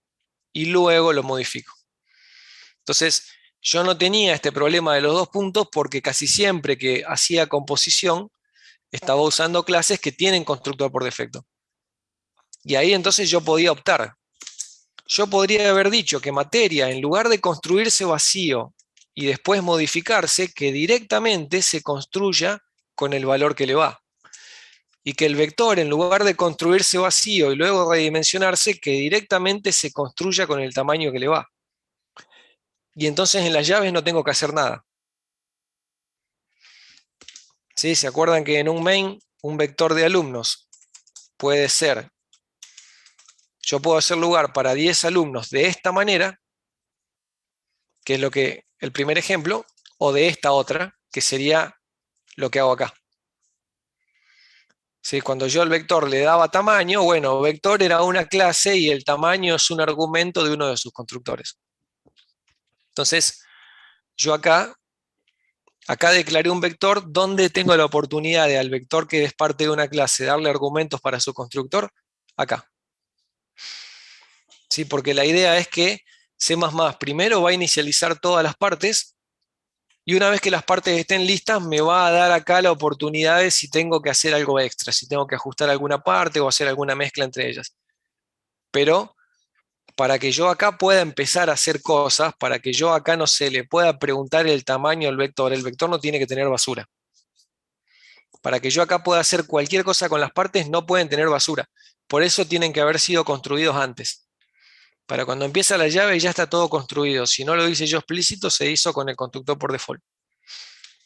y luego lo modifico. Entonces, yo no tenía este problema de los 2 puntos porque casi siempre que hacía composición estaba usando clases que tienen constructor por defecto. Y ahí entonces yo podía optar. Yo podría haber dicho que materia, en lugar de construirse vacío y después modificarse, que directamente se construya con el valor que le va. Y que el vector, en lugar de construirse vacío y luego redimensionarse, que directamente se construya con el tamaño que le va. Y entonces en las llaves no tengo que hacer nada. ¿Sí? ¿Se acuerdan que en un main, un vector de alumnos puede ser, yo puedo hacer lugar para 10 alumnos de esta manera, que es lo que, el primer ejemplo, o de esta otra, que sería lo que hago acá. ¿Sí? Cuando yo al vector le daba tamaño, bueno, vector era una clase y el tamaño es un argumento de uno de sus constructores. Entonces, yo acá declaré un vector donde tengo la oportunidad de al vector que es parte de una clase darle argumentos para su constructor, acá. ¿Sí? Porque la idea es que C++ primero va a inicializar todas las partes y una vez que las partes estén listas me va a dar acá la oportunidad de si tengo que hacer algo extra, si tengo que ajustar alguna parte o hacer alguna mezcla entre ellas. Pero para que yo acá pueda empezar a hacer cosas, para que yo acá no se le pueda preguntar el tamaño del vector, el vector no tiene que tener basura. Para que yo acá pueda hacer cualquier cosa con las partes no pueden tener basura. Por eso tienen que haber sido construidos antes. Para cuando empieza la llave ya está todo construido. Si no lo hice yo explícito, se hizo con el constructor por default.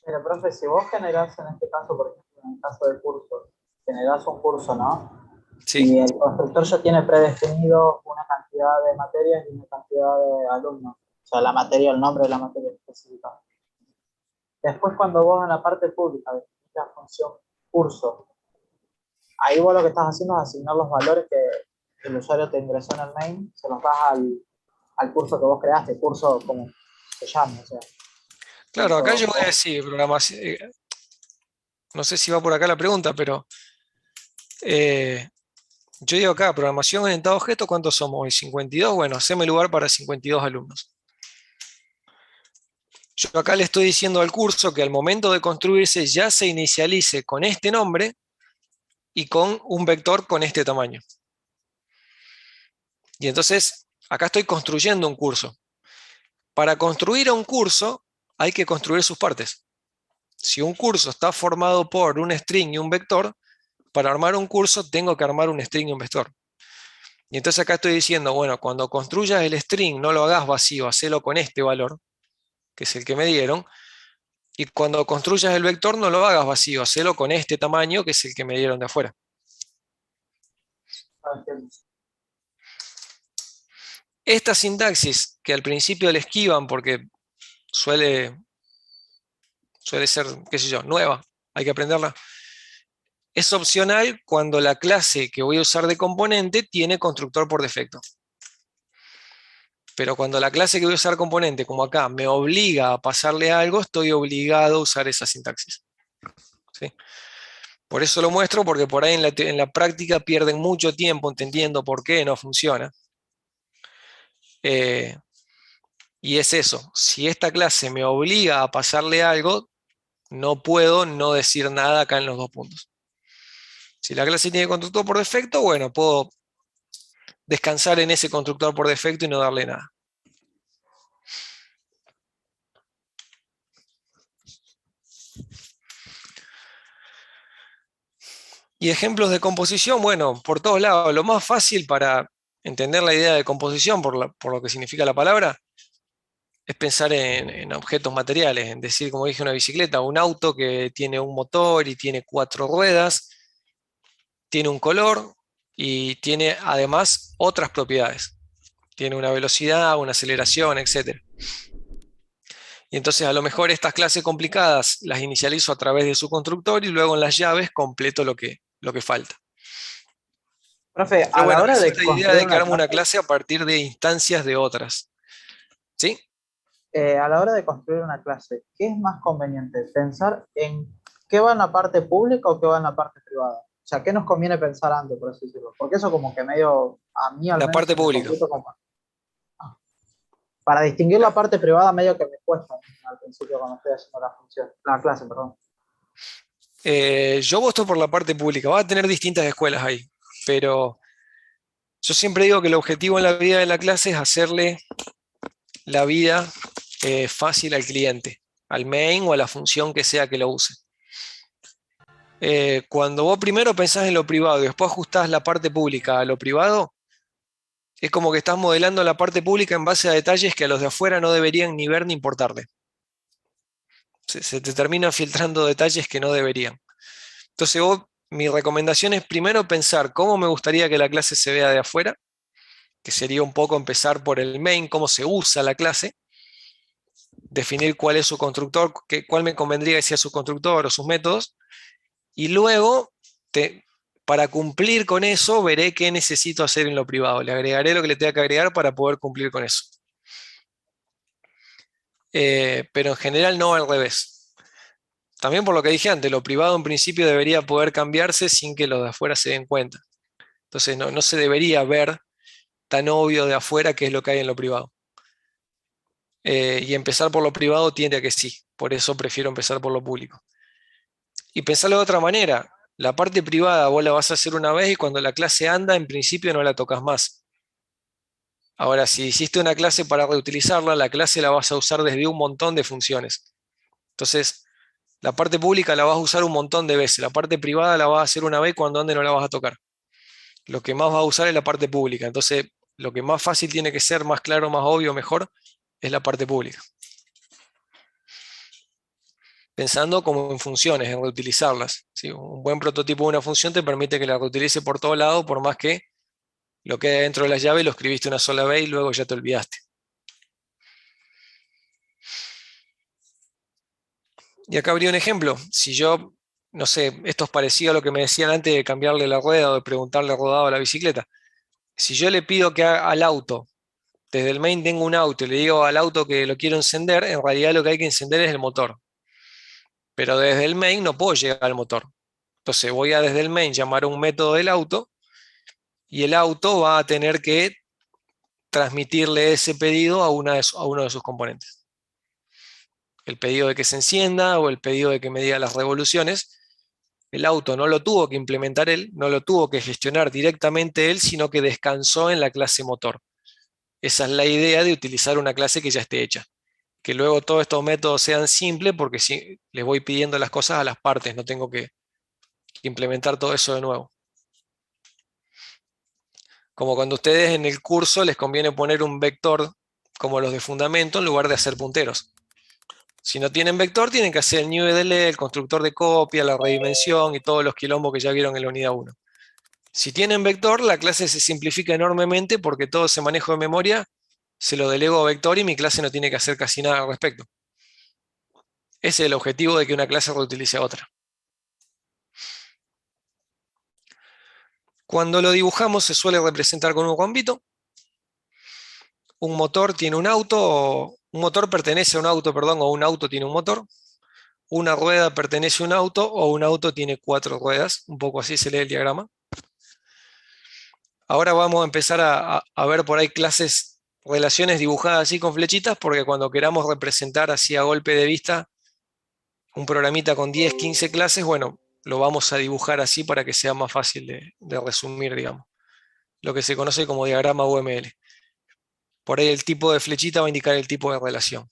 Pero, profe, si vos generás en este caso, por ejemplo, en el caso del curso, generás un curso, ¿no? Sí. Y el constructor ya tiene predefinido una cantidad de materias y una cantidad de alumnos. O sea, la materia, el nombre de la materia específica. Después, cuando vos en la parte pública definís la función curso, ahí vos lo que estás haciendo es asignar los valores que el usuario te ingresó en el main, se los das al curso que vos creaste, curso como se llame, o sea. Claro, acá yo voy a decir programación. No sé si va por acá la pregunta, pero yo digo acá, programación orientada a objetos, ¿cuántos somos hoy? 52, bueno, haceme lugar para 52 alumnos. Yo acá le estoy diciendo al curso que al momento de construirse ya se inicialice con este nombre y con un vector con este tamaño. Y entonces, acá estoy construyendo un curso. Para construir a un curso hay que construir sus partes. Si un curso está formado por un string y un vector, para armar un curso tengo que armar un string y un vector. Y entonces acá estoy diciendo, bueno, cuando construyas el string no lo hagas vacío, hacelo con este valor, que es el que me dieron, Y cuando construyas el vector no lo hagas vacío, hacelo con este tamaño que es el que me dieron de afuera. Esta sintaxis, que al principio le esquivan porque suele ser, qué sé yo, nueva, hay que aprenderla, es opcional cuando la clase que voy a usar de componente tiene constructor por defecto. Pero cuando la clase que voy a usar componente, como acá, me obliga a pasarle algo, estoy obligado a usar esa sintaxis. ¿Sí? Por eso lo muestro, porque por ahí en la práctica pierden mucho tiempo entendiendo por qué no funciona. Y es eso, si esta clase me obliga a pasarle algo, no puedo no decir nada acá en los 2 puntos. Si la clase tiene constructor por defecto, bueno, puedo descansar en ese constructor por defecto y no darle nada. Y ejemplos de composición, bueno, por todos lados. Lo más fácil para entender la idea de composición, por lo que significa la palabra, es pensar en objetos materiales, en decir, como dije, una bicicleta, un auto que tiene un motor y tiene 4 ruedas, tiene un color y tiene además otras propiedades. Tiene una velocidad, una aceleración, etc. Y entonces a lo mejor estas clases complicadas las inicializo a través de su constructor y luego en las llaves completo lo que falta. Profe, Pero a la bueno, hora es de esta idea construir de que una armo una clase, clase a partir de instancias de otras. ¿Sí? a la hora de construir una clase, ¿qué es más conveniente? ¿Pensar en qué va en la parte pública o qué va en la parte privada? O sea, ¿qué nos conviene pensar antes, por así decirlo? Porque eso como que medio, a mí al La menos parte se me pública. complica como... Para distinguir la parte privada medio que me cuesta al principio cuando estoy haciendo la clase, perdón. Yo voto por la parte pública. Va a tener distintas escuelas ahí, pero yo siempre digo que el objetivo en la vida de la clase es hacerle la vida fácil al cliente, al main o a la función que sea que lo use. Cuando vos primero pensás en lo privado y después ajustás la parte pública a lo privado, es como que estás modelando la parte pública en base a detalles que a los de afuera no deberían ni ver ni importarle. Se te terminan filtrando detalles que no deberían. Entonces mi recomendación es primero pensar cómo me gustaría que la clase se vea de afuera, que sería un poco empezar por el main, cómo se usa la clase, definir cuál es su constructor, cuál me convendría que sea su constructor o sus métodos, y luego, para cumplir con eso, veré qué necesito hacer en lo privado. Le agregaré lo que le tenga que agregar para poder cumplir con eso. Pero en general no al revés. También por lo que dije antes, lo privado en principio debería poder cambiarse sin que los de afuera se den cuenta. Entonces no se debería ver tan obvio de afuera qué es lo que hay en lo privado. Y empezar por lo privado tiende a que sí. Por eso prefiero empezar por lo público. Y pensarlo de otra manera. La parte privada vos la vas a hacer una vez y cuando la clase anda, en principio no la tocas más. Ahora, si hiciste una clase para reutilizarla, la clase la vas a usar desde un montón de funciones. Entonces, la parte pública la vas a usar un montón de veces. La parte privada la vas a hacer una vez, cuando ande no la vas a tocar. Lo que más vas a usar es la parte pública. Entonces, lo que más fácil tiene que ser, más claro, más obvio, mejor, es la parte pública. Pensando como en funciones, en reutilizarlas. ¿Sí? Un buen prototipo de una función te permite que la reutilice por todo lado, por más que lo que hay dentro de la llave lo escribiste una sola vez y luego ya te olvidaste. Y acá habría un ejemplo. Si yo, no sé, esto es parecido a lo que me decían antes de cambiarle la rueda o de preguntarle rodado a la bicicleta. Si yo le pido que haga al auto, desde el main tengo un auto y le digo al auto que lo quiero encender, en realidad lo que hay que encender es el motor. Pero desde el main no puedo llegar al motor. Entonces voy a desde el main llamar a un método del auto y el auto va a tener que transmitirle ese pedido a uno de sus componentes. El pedido de que se encienda o el pedido de que me diga las revoluciones, el auto no lo tuvo que implementar él, no lo tuvo que gestionar directamente él, sino que descansó en la clase motor. Esa es la idea de utilizar una clase que ya esté hecha. Que luego todos estos métodos sean simples, porque si les voy pidiendo las cosas a las partes, no tengo que implementar todo eso de nuevo. Como cuando ustedes en el curso les conviene poner un vector como los de fundamento en lugar de hacer punteros. Si no tienen vector, tienen que hacer el new EDL, el constructor de copia, la redimensión y todos los quilombos que ya vieron en la unidad 1. Si tienen vector, la clase se simplifica enormemente porque todo ese manejo de memoria se lo delego a vector y mi clase no tiene que hacer casi nada al respecto. Ese es el objetivo de que una clase reutilice a otra. Cuando lo dibujamos se suele representar con un rombito. Un motor tiene un auto, un motor pertenece a un auto, perdón, o un auto tiene un motor. Una rueda pertenece a un auto o un auto tiene 4 ruedas. Un poco así se lee el diagrama. Ahora vamos a empezar a ver por ahí clases, relaciones dibujadas así con flechitas, porque cuando queramos representar así a golpe de vista un programita con 10, 15 clases, bueno, lo vamos a dibujar así para que sea más fácil de resumir, digamos. Lo que se conoce como diagrama UML. Por ahí el tipo de flechita va a indicar el tipo de relación.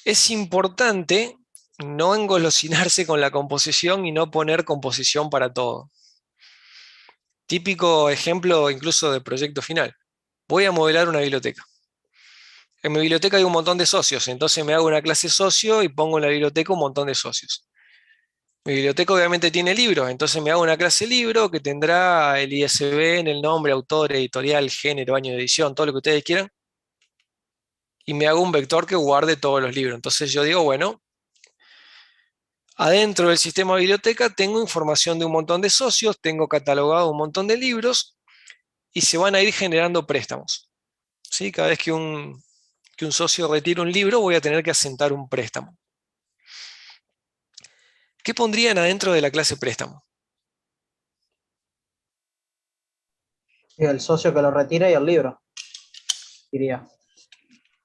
Es importante no engolosinarse con la composición y no poner composición para todo. Típico ejemplo incluso de proyecto final. Voy a modelar una biblioteca. En mi biblioteca hay un montón de socios, entonces me hago una clase socio y pongo en la biblioteca un montón de socios. Mi biblioteca obviamente tiene libros, entonces me hago una clase libro que tendrá el ISBN, el nombre, autor, editorial, género, año de edición, todo lo que ustedes quieran. Y me hago un vector que guarde todos los libros. Entonces yo digo, bueno, adentro del sistema biblioteca tengo información de un montón de socios, tengo catalogado un montón de libros y se van a ir generando préstamos. ¿Sí? Cada vez que un socio retire un libro voy a tener que asentar un préstamo. ¿Qué pondrían adentro de la clase préstamo? Y el socio que lo retira y el libro, diría,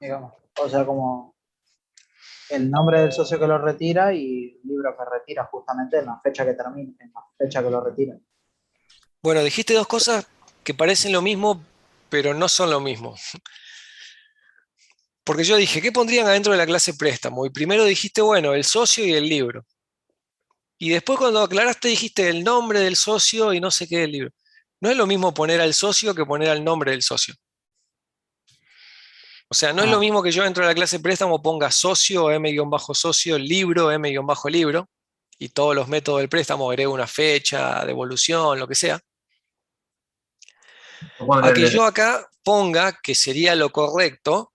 digamos. O sea, como el nombre del socio que lo retira y el libro que retira justamente en la fecha que termine, en la fecha que lo retira. Bueno, dijiste dos cosas que parecen lo mismo, pero no son lo mismo. Porque yo dije, ¿qué pondrían adentro de la clase préstamo? Y primero dijiste, bueno, el socio y el libro. Y después cuando aclaraste dijiste el nombre del socio y no sé qué del libro. No es lo mismo poner al socio que poner al nombre del socio. O sea, no es lo mismo que yo dentro de la clase préstamo ponga socio, m-socio, libro, m-libro, y todos los métodos del préstamo agrego una fecha, devolución, lo que sea. A que yo acá ponga, que sería lo correcto,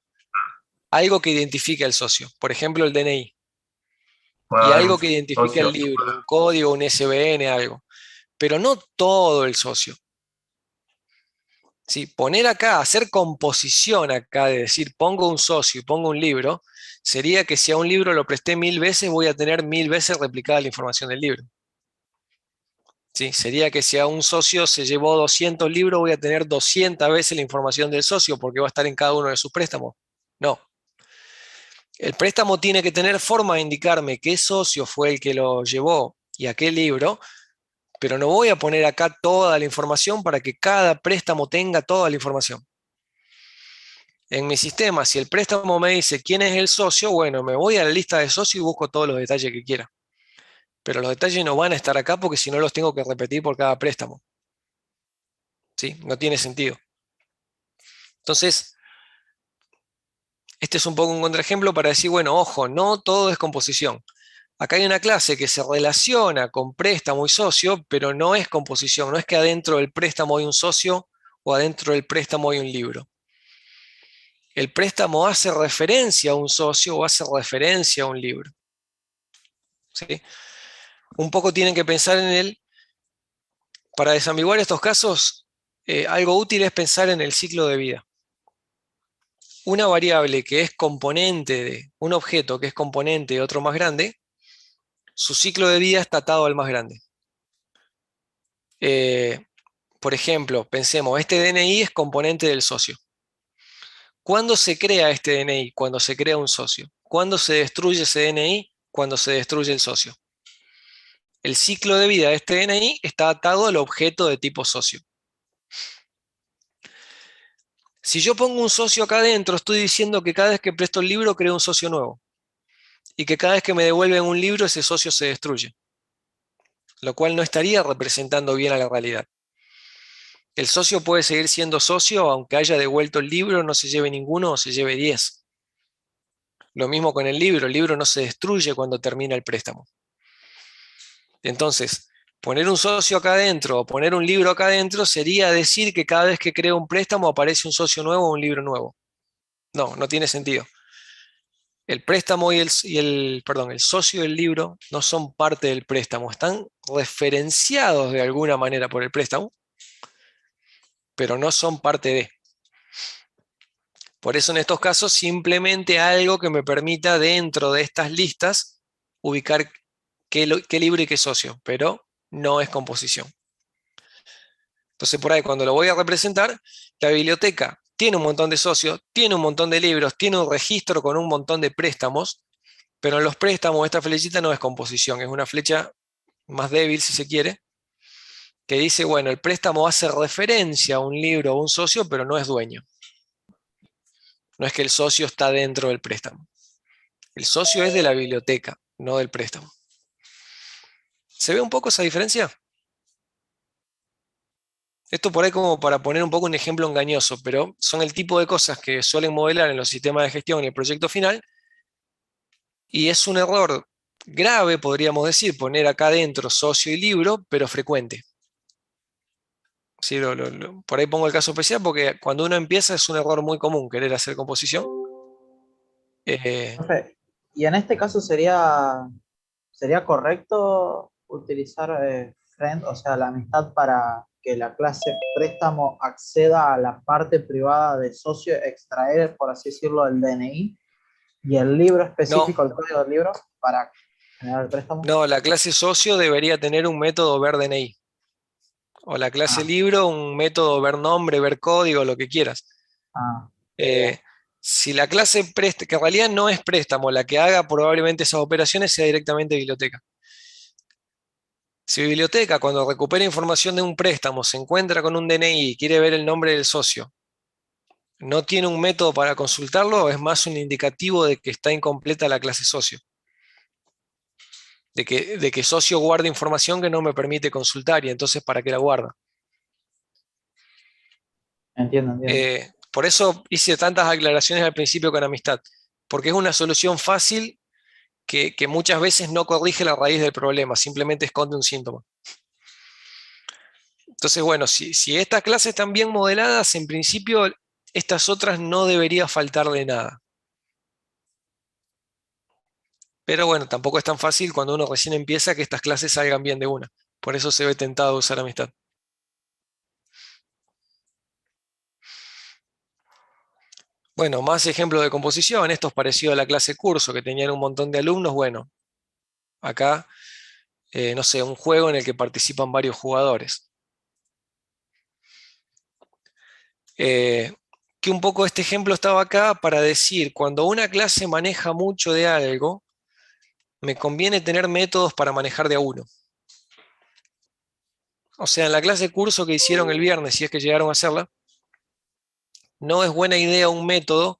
algo que identifique al socio. Por ejemplo, el DNI. Y algo que identifique el libro, un código, un SBN, algo. Pero no todo el socio. ¿Sí? Poner acá, hacer composición acá, de decir pongo un socio y pongo un libro, sería que si a un libro lo presté 1000 veces, voy a tener 1000 veces replicada la información del libro. ¿Sí? Sería que si a un socio se llevó 200 libros, voy a tener 200 veces la información del socio porque va a estar en cada uno de sus préstamos. No. El préstamo tiene que tener forma de indicarme qué socio fue el que lo llevó y a qué libro, pero no voy a poner acá toda la información para que cada préstamo tenga toda la información. En mi sistema, si el préstamo me dice quién es el socio, bueno, me voy a la lista de socios y busco todos los detalles que quiera. Pero los detalles no van a estar acá porque si no los tengo que repetir por cada préstamo. ¿Sí? No tiene sentido. Entonces, este es un poco un contraejemplo para decir, bueno, ojo, no todo es composición. Acá hay una clase que se relaciona con préstamo y socio, pero no es composición. No es que adentro del préstamo hay un socio o adentro del préstamo hay un libro. El préstamo hace referencia a un socio o hace referencia a un libro. ¿Sí? Un poco tienen que pensar en él. Para desambiguar estos casos, algo útil es pensar en el ciclo de vida. Una variable que es componente de un objeto que es componente de otro más grande, su ciclo de vida está atado al más grande. Por ejemplo, pensemos, este DNI es componente del socio. ¿Cuándo se crea este DNI? Cuando se crea un socio. ¿Cuándo se destruye ese DNI? Cuando se destruye el socio. El ciclo de vida de este DNI está atado al objeto de tipo socio. Si yo pongo un socio acá adentro, estoy diciendo que cada vez que presto el libro creo un socio nuevo. Y que cada vez que me devuelven un libro, ese socio se destruye. Lo cual no estaría representando bien a la realidad. El socio puede seguir siendo socio aunque haya devuelto el libro, no se lleve ninguno o se lleve 10. Lo mismo con el libro no se destruye cuando termina el préstamo. Entonces, poner un socio acá adentro o poner un libro acá adentro sería decir que cada vez que creo un préstamo aparece un socio nuevo o un libro nuevo. No, no tiene sentido. El préstamo perdón, el socio y el libro no son parte del préstamo, están referenciados de alguna manera por el préstamo, pero no son parte de. Por eso en estos casos simplemente algo que me permita dentro de estas listas ubicar qué libro y qué socio, pero no es composición. Entonces por ahí cuando lo voy a representar, la biblioteca tiene un montón de socios, tiene un montón de libros, tiene un registro con un montón de préstamos, pero en los préstamos esta flechita no es composición, es una flecha más débil si se quiere, que dice, bueno, el préstamo hace referencia a un libro o un socio, pero no es dueño. No es que el socio está dentro del préstamo. El socio es de la biblioteca, no del préstamo. ¿Se ve un poco esa diferencia? Esto por ahí como para poner un poco un ejemplo engañoso, pero son el tipo de cosas que suelen modelar en los sistemas de gestión y el proyecto final, y es un error grave, podríamos decir, poner acá adentro socio y libro, pero frecuente. Sí, por ahí pongo el caso especial porque cuando uno empieza es un error muy común querer hacer composición. Profe, y en este caso sería correcto utilizar friend, o sea, la amistad para que la clase préstamo acceda a la parte privada de socio, extraer, por así decirlo, el DNI y el libro No, específico, el código del libro para generar el préstamo. no, la clase socio debería tener un método ver DNI. O la clase Ah, libro, un método ver nombre, ver código, lo que quieras. ah, Eh, si la clase que en realidad no es préstamo, la que haga probablemente esas operaciones sea directamente biblioteca. Si biblioteca, cuando recupera información de un préstamo, se encuentra con un DNI y quiere ver el nombre del socio, no tiene un método para consultarlo, es más un indicativo de que está incompleta la clase socio. De que socio guarda información que no me permite consultar y entonces ¿para qué la guarda? entiendo. Por eso hice tantas aclaraciones al principio con amistad, porque es una solución fácil que muchas veces no corrige la raíz del problema, simplemente esconde un síntoma. Entonces, bueno, si estas clases están bien modeladas, en principio estas otras no debería faltarle nada. Pero bueno, tampoco es tan fácil cuando uno recién empieza que estas clases salgan bien de una. Por eso se ve tentado a usar amistad. Bueno, más ejemplos de composición. Esto es parecido a la clase curso, que tenían un montón de alumnos. Bueno, acá, no sé, un juego en el que participan varios jugadores. Que un poco este ejemplo estaba acá para decir, cuando una clase maneja mucho de algo, me conviene tener métodos para manejar de a uno. O sea, en la clase curso que hicieron el viernes, si es que llegaron a hacerla, no es buena idea un método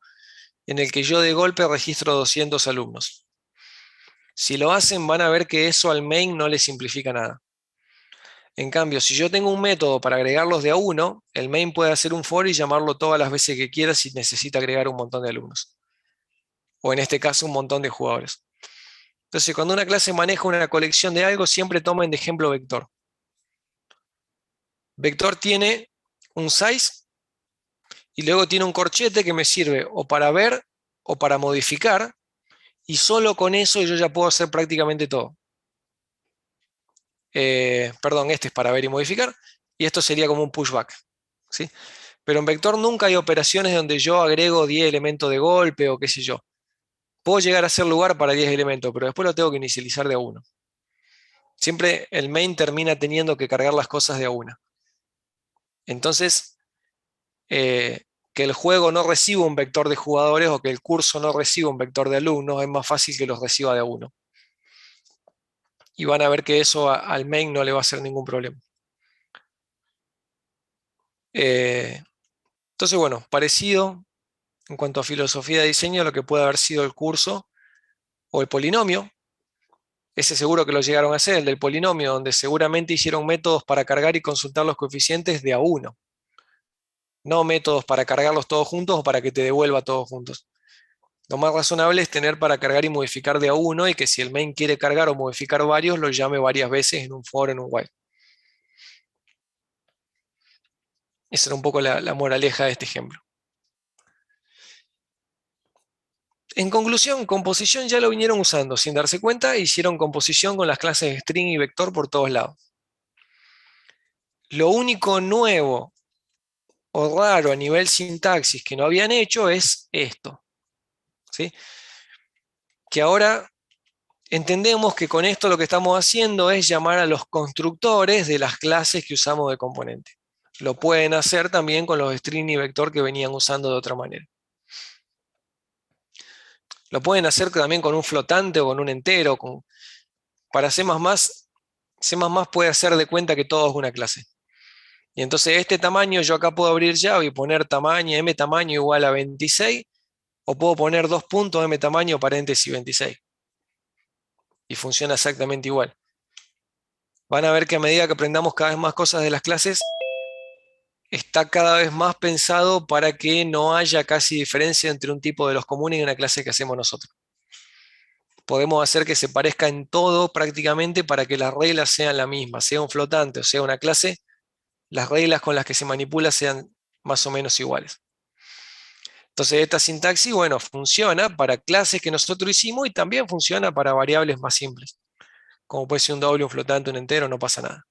en el que yo de golpe registro 200 alumnos. Si lo hacen, van a ver que eso al main no le simplifica nada. En cambio, si yo tengo un método para agregarlos de a uno, el main puede hacer un for y llamarlo todas las veces que quiera si necesita agregar un montón de alumnos. O en este caso, un montón de jugadores. Entonces, cuando una clase maneja una colección de algo, siempre tomen de ejemplo vector. Vector tiene un size y luego tiene un corchete que me sirve o para ver o para modificar, y solo con eso yo ya puedo hacer prácticamente todo. Perdón, este es para ver y modificar, y esto sería como un pushback, ¿sí? Pero en vector nunca hay operaciones donde yo agrego 10 elementos de golpe o qué sé yo. Puedo llegar a hacer lugar para 10 elementos, pero después lo tengo que inicializar de a uno. Siempre el main termina teniendo que cargar las cosas de a una. Entonces, que el juego no reciba un vector de jugadores o que el curso no reciba un vector de alumnos, es más fácil que los reciba de a uno. Y van a ver que eso al main no le va a hacer ningún problema. Entonces, bueno, parecido en cuanto a filosofía de diseño a lo que puede haber sido el curso o el polinomio. Ese seguro que lo llegaron a hacer, el del polinomio, donde seguramente hicieron métodos para cargar y consultar los coeficientes de a uno. no métodos para cargarlos todos juntos o para que te devuelva todos juntos. Lo más razonable es tener para cargar y modificar de a uno, y que si el main quiere cargar o modificar varios, lo llame varias veces en un for, en un while. Esa era un poco la moraleja de este ejemplo. En conclusión, composición ya lo vinieron usando sin darse cuenta, hicieron composición con las clases string y vector por todos lados. Lo único nuevo o raro a nivel sintaxis que no habían hecho es esto, ¿sí? Que ahora entendemos que con esto lo que estamos haciendo es llamar a los constructores de las clases que usamos de componente. Lo pueden hacer también con los string y vector que venían usando de otra manera. Lo pueden hacer también con un flotante o con un entero. Para C++, C++ puede hacer de cuenta que todo es una clase. Y entonces este tamaño, yo acá puedo abrir llave y poner tamaño, m tamaño igual a 26, o puedo poner 2 puntos, m tamaño, paréntesis 26. Y funciona exactamente igual. Van a ver que a medida que aprendamos cada vez más cosas de las clases, está cada vez más pensado para que no haya casi diferencia entre un tipo de los comunes y una clase que hacemos nosotros. Podemos hacer que se parezca en todo prácticamente para que las reglas sean las mismas, sea un flotante o sea una clase, las reglas con las que se manipula sean más o menos iguales. Entonces esta sintaxis, bueno, funciona para clases que nosotros hicimos y también funciona para variables más simples. Como puede ser un doble, un flotante, un entero, no pasa nada.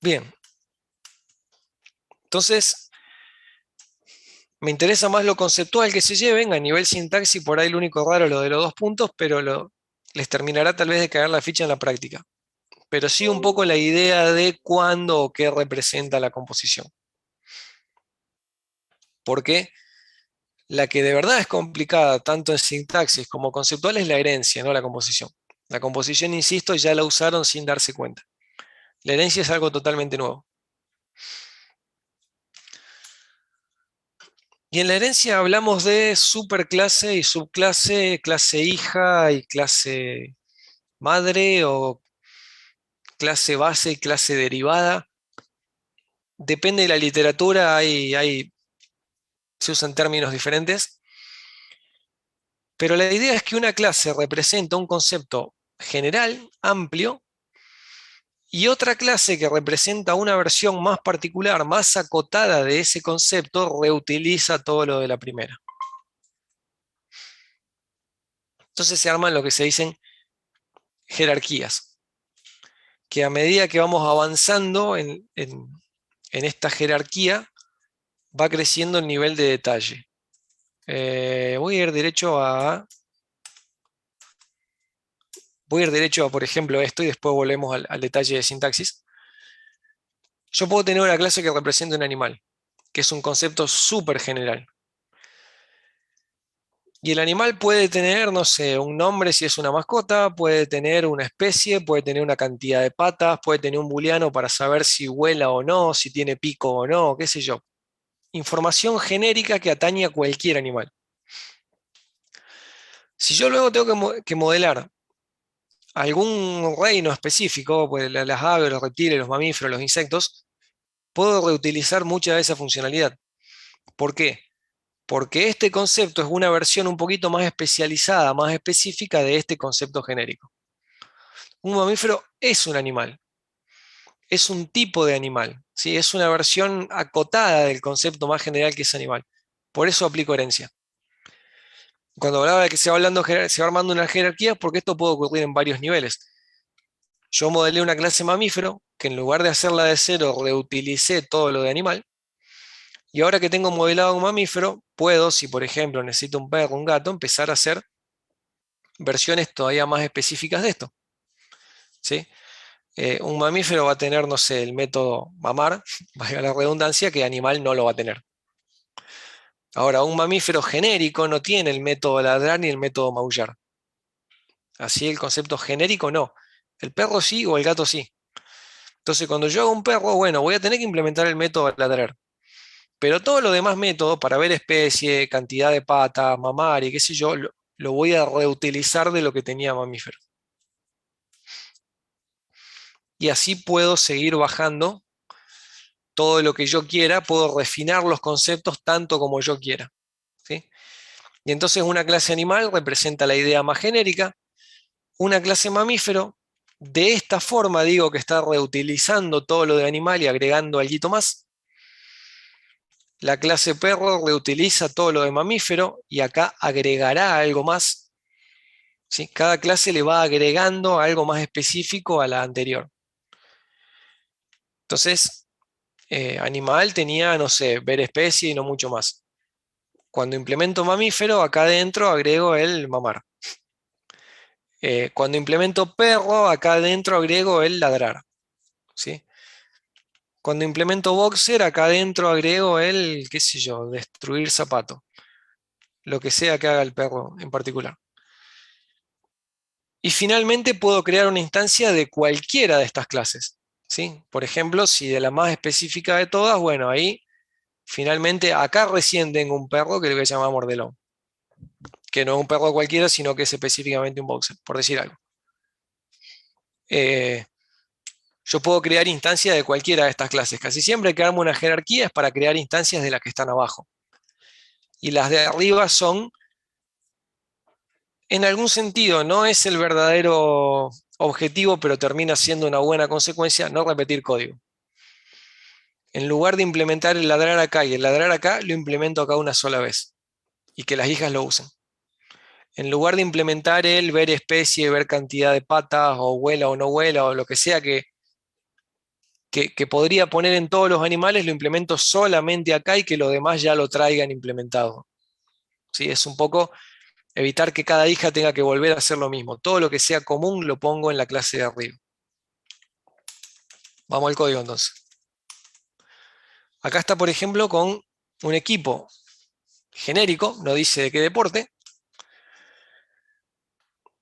Bien. Entonces, me interesa más lo conceptual que se lleven. A nivel sintaxis, por ahí lo único raro es lo de los 2 puntos, pero les terminará tal vez de caer la ficha en la práctica. Pero sí un poco la idea de cuándo o qué representa la composición. Porque la que de verdad es complicada, tanto en sintaxis como conceptual, es la herencia, no la composición. La composición, insisto, ya la usaron sin darse cuenta. La herencia es algo totalmente nuevo. Y en la herencia hablamos de superclase y subclase, clase hija y clase madre, o clase base y clase derivada. Depende de la literatura, se usan términos diferentes. Pero la idea es que una clase representa un concepto general, amplio, y otra clase que representa una versión más particular, más acotada de ese concepto, reutiliza todo lo de la primera. Entonces se arman lo que se dicen jerarquías, que a medida que vamos avanzando en esta jerarquía, va creciendo el nivel de detalle. Voy a ir derecho a, por ejemplo, esto, y después volvemos al detalle de sintaxis. Yo puedo tener una clase que represente un animal, que es un concepto súper general. Y el animal puede tener, no sé, un nombre si es una mascota, puede tener una especie, puede tener una cantidad de patas, puede tener un booleano para saber si vuela o no, si tiene pico o no, qué sé yo. Información genérica que atañe a cualquier animal. Si yo luego tengo que modelar algún reino específico, pues las aves, los reptiles, los mamíferos, los insectos, puedo reutilizar mucha de esa funcionalidad. ¿Por qué? Porque este concepto es una versión un poquito más especializada, más específica de este concepto genérico. Un mamífero es un animal, es un tipo de animal, ¿sí? Es una versión acotada del concepto más general que es animal. Por eso aplico herencia. Cuando hablaba de que se va armando una jerarquía, porque esto puede ocurrir en varios niveles. Yo modelé una clase mamífero, que en lugar de hacerla de cero, reutilicé todo lo de animal. Y ahora que tengo modelado un mamífero, puedo, si por ejemplo necesito un perro, un gato, empezar a hacer versiones todavía más específicas de esto. ¿Sí? Un mamífero va a tener, no sé, el método mamar, valga la redundancia, que animal no lo va a tener. Ahora, un mamífero genérico no tiene el método ladrar ni el método maullar. Así el concepto genérico no. El perro sí o el gato sí. Entonces, cuando yo hago un perro, bueno, voy a tener que implementar el método ladrar. Pero todo lo demás método, para ver especie, cantidad de patas, mamar y qué sé yo, lo voy a reutilizar de lo que tenía mamífero. y así puedo seguir bajando todo lo que yo quiera, puedo refinar los conceptos tanto como yo quiera, ¿sí? Y entonces una clase animal representa la idea más genérica, una clase mamífero, de esta forma digo que está reutilizando todo lo de animal y agregando algo más. La clase perro reutiliza todo lo de mamífero y acá agregará algo más, ¿sí? Cada clase le va agregando algo más específico a la anterior. Entonces, animal tenía, no sé, ver especie y no mucho más. Cuando implemento mamífero, acá adentro agrego el mamar. Cuando implemento perro, acá adentro agrego el ladrar, ¿sí? Cuando implemento boxer, acá adentro agrego el, qué sé yo, destruir zapato. Lo que sea que haga el perro en particular. Y finalmente puedo crear una instancia de cualquiera de estas clases, ¿sí? Por ejemplo, si de la más específica de todas, bueno, ahí finalmente acá recién tengo un perro que le voy a llamar mordelón. Que no es un perro cualquiera, sino que es específicamente un boxer, por decir algo. Eh, yo puedo crear instancias de cualquiera de estas clases. Casi siempre que armo una jerarquía es para crear instancias de las que están abajo. Y las de arriba son, en algún sentido, no es el verdadero objetivo, pero termina siendo una buena consecuencia, no repetir código. En lugar de implementar el ladrar acá y el ladrar acá, lo implemento acá una sola vez. Y que las hijas lo usen. En lugar de implementar el ver especie, ver cantidad de patas, o vuela o no vuela, o lo que sea que podría poner en todos los animales, lo implemento solamente acá y que lo demás ya lo traigan implementado. ¿Sí? Es un poco evitar que cada hija tenga que volver a hacer lo mismo. Todo lo que sea común lo pongo en la clase de arriba. Vamos al código entonces. Acá está, por ejemplo, con un equipo genérico, no dice de qué deporte,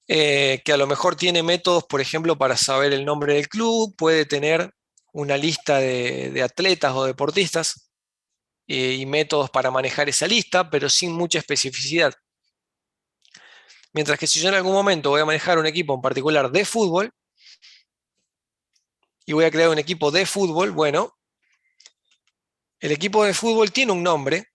que a lo mejor tiene métodos, por ejemplo, para saber el nombre del club, puede tener una lista de atletas o deportistas y métodos para manejar esa lista, pero sin mucha especificidad. Mientras que si yo en algún momento voy a manejar un equipo en particular de fútbol y voy a crear un equipo de fútbol, bueno, el equipo de fútbol tiene un nombre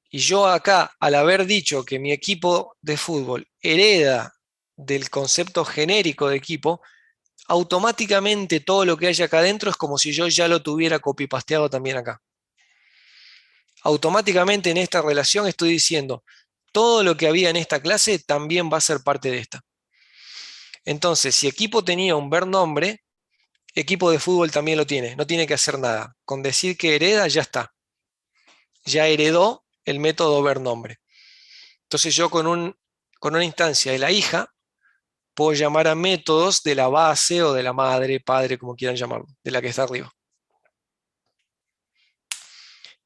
y yo acá, al haber dicho que mi equipo de fútbol hereda del concepto genérico de equipo, automáticamente todo lo que hay acá adentro es como si yo ya lo tuviera copy-pasteado también acá. Automáticamente en esta relación estoy diciendo, todo lo que había en esta clase también va a ser parte de esta. Entonces, si equipo tenía un ver nombre, equipo de fútbol también lo tiene, no tiene que hacer nada. Con decir que hereda ya está. Ya heredó el método ver nombre. Entonces yo con una instancia de la hija puedo llamar a métodos de la base o de la madre, padre, como quieran llamarlo, de la que está arriba.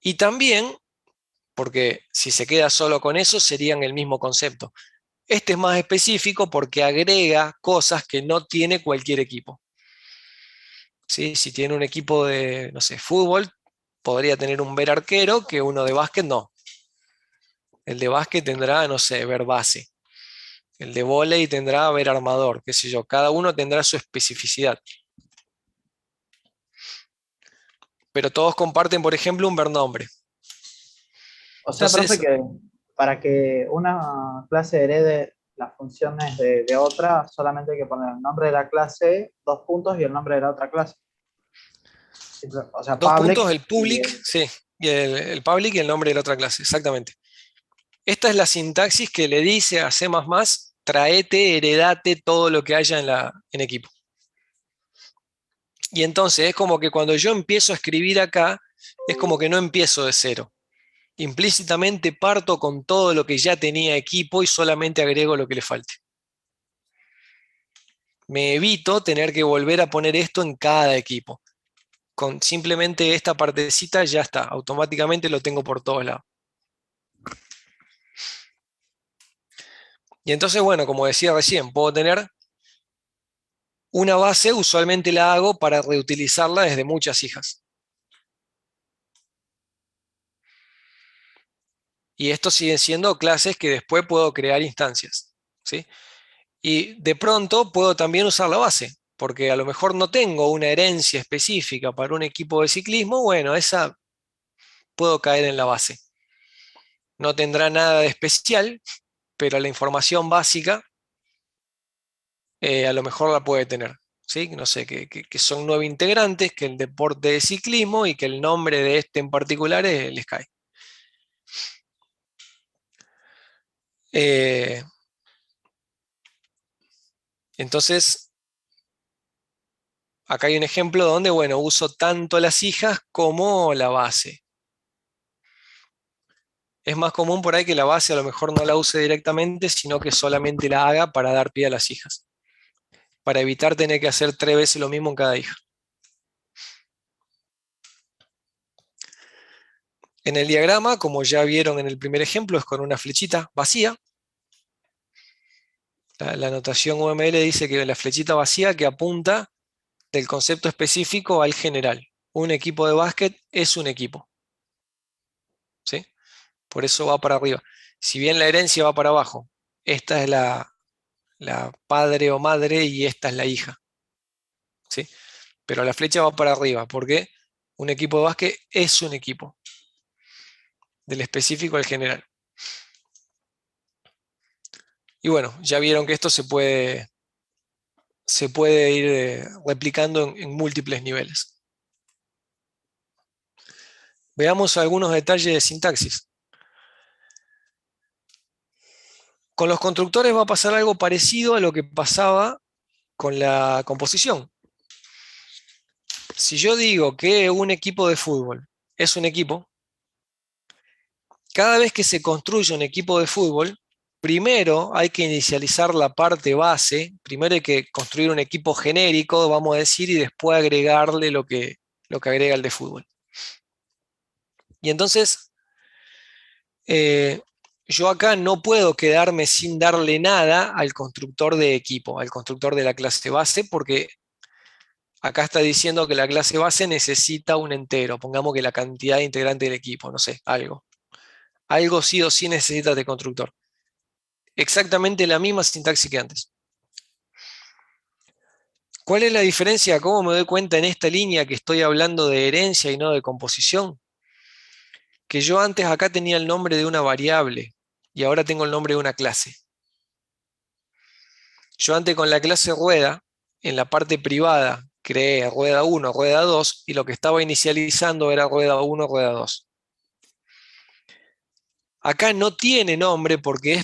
Y también, porque si se queda solo con eso, serían el mismo concepto. Este es más específico porque agrega cosas que no tiene cualquier equipo. ¿Sí? Si tiene un equipo de, no sé, fútbol, podría tener un ver arquero que uno de básquet no. El de básquet tendrá, no sé, ver base. El de vóley tendrá ver armador, qué sé yo. Cada uno tendrá su especificidad. Pero todos comparten, por ejemplo, un ver nombre. O sea, profe, Entonces, que para que una clase herede las funciones de otra, solamente hay que poner el nombre de la clase, dos puntos y el nombre de la otra clase. O sea, dos puntos, public el y public, sí, y el public y el nombre de la otra clase, exactamente. Esta es la sintaxis que le dice a C++, traete, heredate todo lo que haya en equipo. Y entonces es como que cuando yo empiezo a escribir acá, es como que no empiezo de cero. Implícitamente parto con todo lo que ya tenía equipo y solamente agrego lo que le falte. Me evito tener que volver a poner esto en cada equipo. Con simplemente esta partecita ya está, automáticamente lo tengo por todos lados. Y entonces, bueno, como decía recién, puedo tener una base, usualmente la hago para reutilizarla desde muchas hijas. Y estos siguen siendo clases que después puedo crear instancias, ¿sí? Y de pronto puedo también usar la base. porque a lo mejor no tengo una herencia específica para un equipo de ciclismo, bueno, esa puedo caer en la base. No tendrá nada de especial, pero la información básica a lo mejor la puede tener. ¿Sí? No sé, que son 9 integrantes, que el deporte es ciclismo y que el nombre de este en particular es el Sky. Entonces, acá hay un ejemplo donde, bueno, uso tanto las hijas como la base. Es más común por ahí que la base a lo mejor no la use directamente, sino que solamente la haga para dar pie a las hijas, para evitar tener que hacer 3 veces lo mismo en cada hija. En el diagrama, como ya vieron en el primer ejemplo, es con una flechita vacía. La notación UML dice que la flechita vacía que apunta del concepto específico al general. Un equipo de básquet es un equipo. ¿Sí? Por eso va para arriba. Si bien la herencia va para abajo, esta es la padre o madre y esta es la hija. ¿Sí? Pero la flecha va para arriba, porque un equipo de básquet es un equipo, del específico al general. Y bueno, ya vieron que esto se puede ir replicando en múltiples niveles. Veamos algunos detalles de sintaxis. Con los constructores va a pasar algo parecido a lo que pasaba con la composición. Si yo digo que un equipo de fútbol es un equipo, cada vez que se construye un equipo de fútbol, primero hay que inicializar la parte base, primero hay que construir un equipo genérico, vamos a decir, y después agregarle lo que agrega el de fútbol. Y entonces, yo acá no puedo quedarme sin darle nada al constructor de equipo, al constructor de la clase base, porque acá está diciendo que la clase base necesita un entero, pongamos que la cantidad de integrantes del equipo, no sé, algo. Algo sí o sí necesita de constructor. Exactamente la misma sintaxis que antes. ¿Cuál es la diferencia? ¿Cómo me doy cuenta en esta línea que estoy hablando de herencia y no de composición? Que yo antes acá tenía el nombre de una variable y ahora tengo el nombre de una clase. Yo antes con la clase rueda, en la parte privada, creé rueda 1, rueda 2 y lo que estaba inicializando era rueda 1, rueda 2. Acá no tiene nombre porque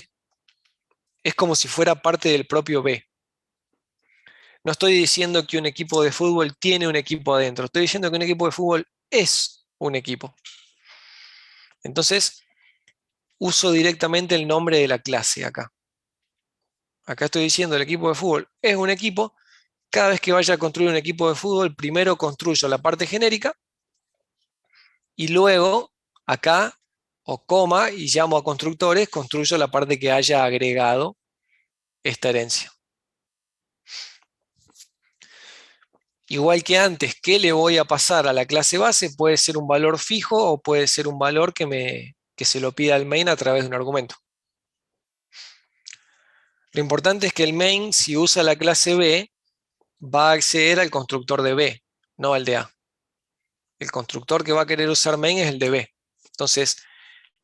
es como si fuera parte del propio B. No estoy diciendo que un equipo de fútbol tiene un equipo adentro, estoy diciendo que un equipo de fútbol es un equipo. Entonces, uso directamente el nombre de la clase acá. Acá estoy diciendo el equipo de fútbol es un equipo. Cada vez que vaya a construir un equipo de fútbol, primero construyo la parte genérica y luego acá, o coma, y llamo a constructores, construyo la parte que haya agregado esta herencia. Igual que antes, ¿qué le voy a pasar a la clase base? Puede ser un valor fijo o puede ser un valor que se lo pida al main a través de un argumento. Lo importante es que el main, si usa la clase B, va a acceder al constructor de B, no al de A. El constructor que va a querer usar main es el de B. Entonces,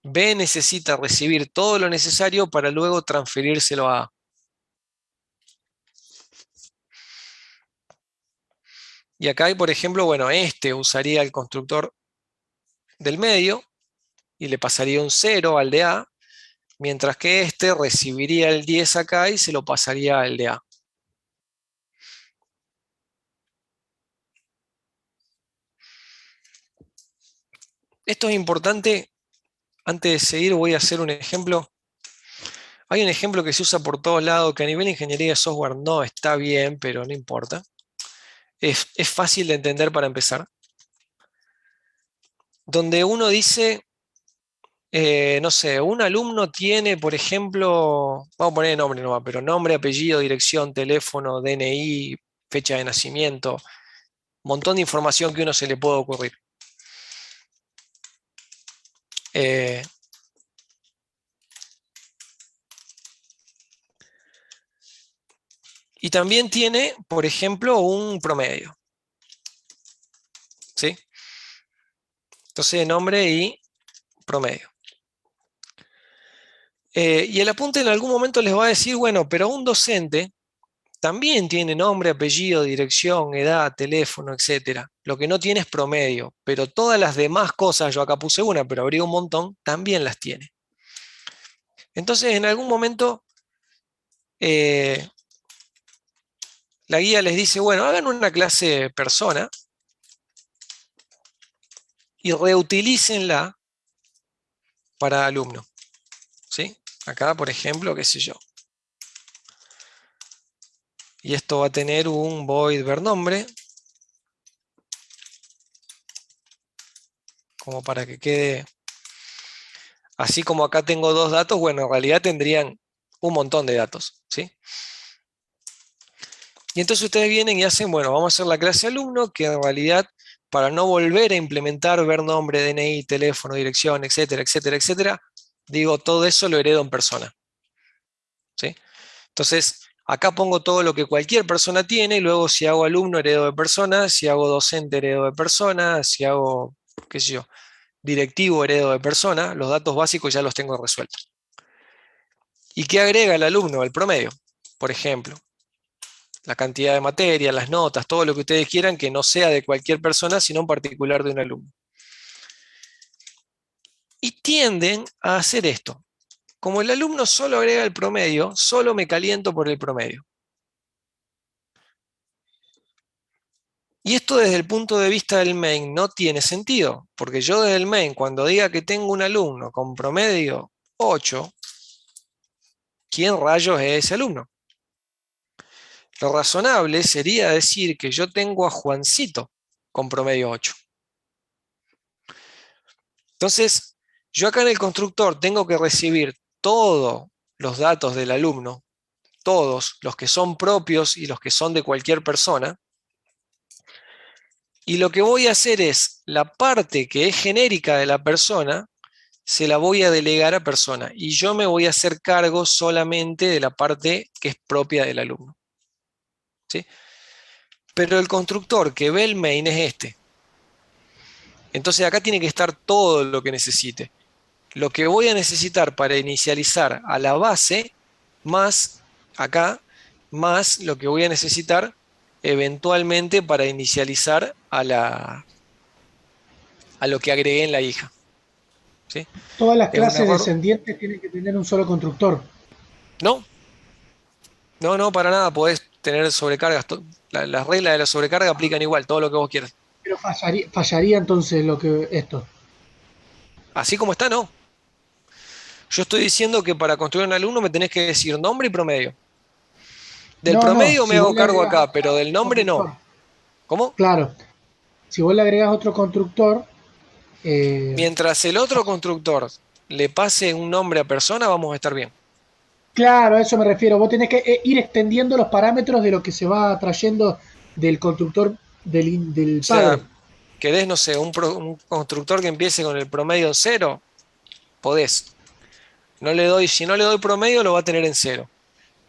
B necesita recibir todo lo necesario para luego transferírselo a A. Y acá hay, por ejemplo, bueno, este usaría el constructor del medio y le pasaría un 0 al de A, mientras que este recibiría el 10 acá y se lo pasaría al de A. Esto es importante. Antes de seguir voy a hacer un ejemplo. Hay un ejemplo que se usa por todos lados que a nivel de ingeniería de software no está bien, pero no importa. Es fácil de entender para empezar. Donde uno dice, no sé, un alumno tiene, por ejemplo, vamos a poner nombre nomás, pero nombre, apellido, dirección, teléfono, DNI, fecha de nacimiento, un montón de información que uno se le puede ocurrir. Eh, Y también tiene, por ejemplo, un promedio. ¿Sí? Entonces, nombre y promedio. Y el apunte en algún momento les va a decir, bueno, pero un docente también tiene nombre, apellido, dirección, edad, teléfono, etcétera. Lo que no tiene es promedio, pero todas las demás cosas, yo acá puse una, pero habría un montón, también las tiene. Entonces, en algún momento, eh, la guía les dice, bueno, hagan una clase persona y reutilícenla para alumno. ¿Sí? Acá, por ejemplo, qué sé yo. Y esto va a tener un void vernombre, como para que quede, así como acá tengo 2 datos, bueno, en realidad tendrían un montón de datos, ¿sí? Y entonces ustedes vienen y hacen, bueno, vamos a hacer la clase alumno, que en realidad, para no volver a implementar ver nombre, DNI, teléfono, dirección, etcétera, etcétera, etcétera, digo, todo eso lo heredo en persona, ¿sí? Entonces, acá pongo todo lo que cualquier persona tiene, y luego si hago alumno heredo de persona, si hago docente heredo de persona, si hago, qué sé yo, directivo heredo de persona, los datos básicos ya los tengo resueltos. ¿Y qué agrega el alumno? El promedio, por ejemplo. La cantidad de materia, las notas, todo lo que ustedes quieran que no sea de cualquier persona, sino en particular de un alumno. Y tienden a hacer esto. Como el alumno solo agrega el promedio, solo me caliento por el promedio. Y esto desde el punto de vista del main no tiene sentido, porque yo desde el main, cuando diga que tengo un alumno con promedio 8, ¿quién rayos es ese alumno? Lo razonable sería decir que yo tengo a Juancito con promedio 8. Entonces, yo acá en el constructor tengo que recibir todos los datos del alumno, todos los que son propios y los que son de cualquier persona, y lo que voy a hacer es la parte que es genérica de la persona, se la voy a delegar a persona, y yo me voy a hacer cargo solamente de la parte que es propia del alumno. ¿Sí? Pero el constructor que ve el main es este. Entonces acá tiene que estar todo lo que necesite. Lo que voy a necesitar para inicializar a la base, más acá, más lo que voy a necesitar eventualmente para inicializar a lo que agregué en la hija. ¿Sí? Todas las Es un clases error. descendientes tienen que tener un solo constructor. No, no, para nada. Podés tener sobrecargas. Las reglas de la sobrecarga aplican igual, todo lo que vos quieras. Pero fallaría entonces lo que esto. Así como está, no. Yo estoy diciendo que para construir un alumno me tenés que decir nombre y promedio. Del No, no, promedio me si vos hago le cargo agregás acá, pero del otro nombre no. constructor. ¿Cómo? Claro, si vos le agregás otro constructor, Mientras el otro constructor le pase un nombre a persona, vamos a estar bien. claro, a eso me refiero. Vos tenés que ir extendiendo los parámetros de lo que se va trayendo del constructor del O sea, padre. querés, no sé, un constructor que empiece con el promedio en 0, podés. No le doy, si no le doy promedio, lo va a tener en 0.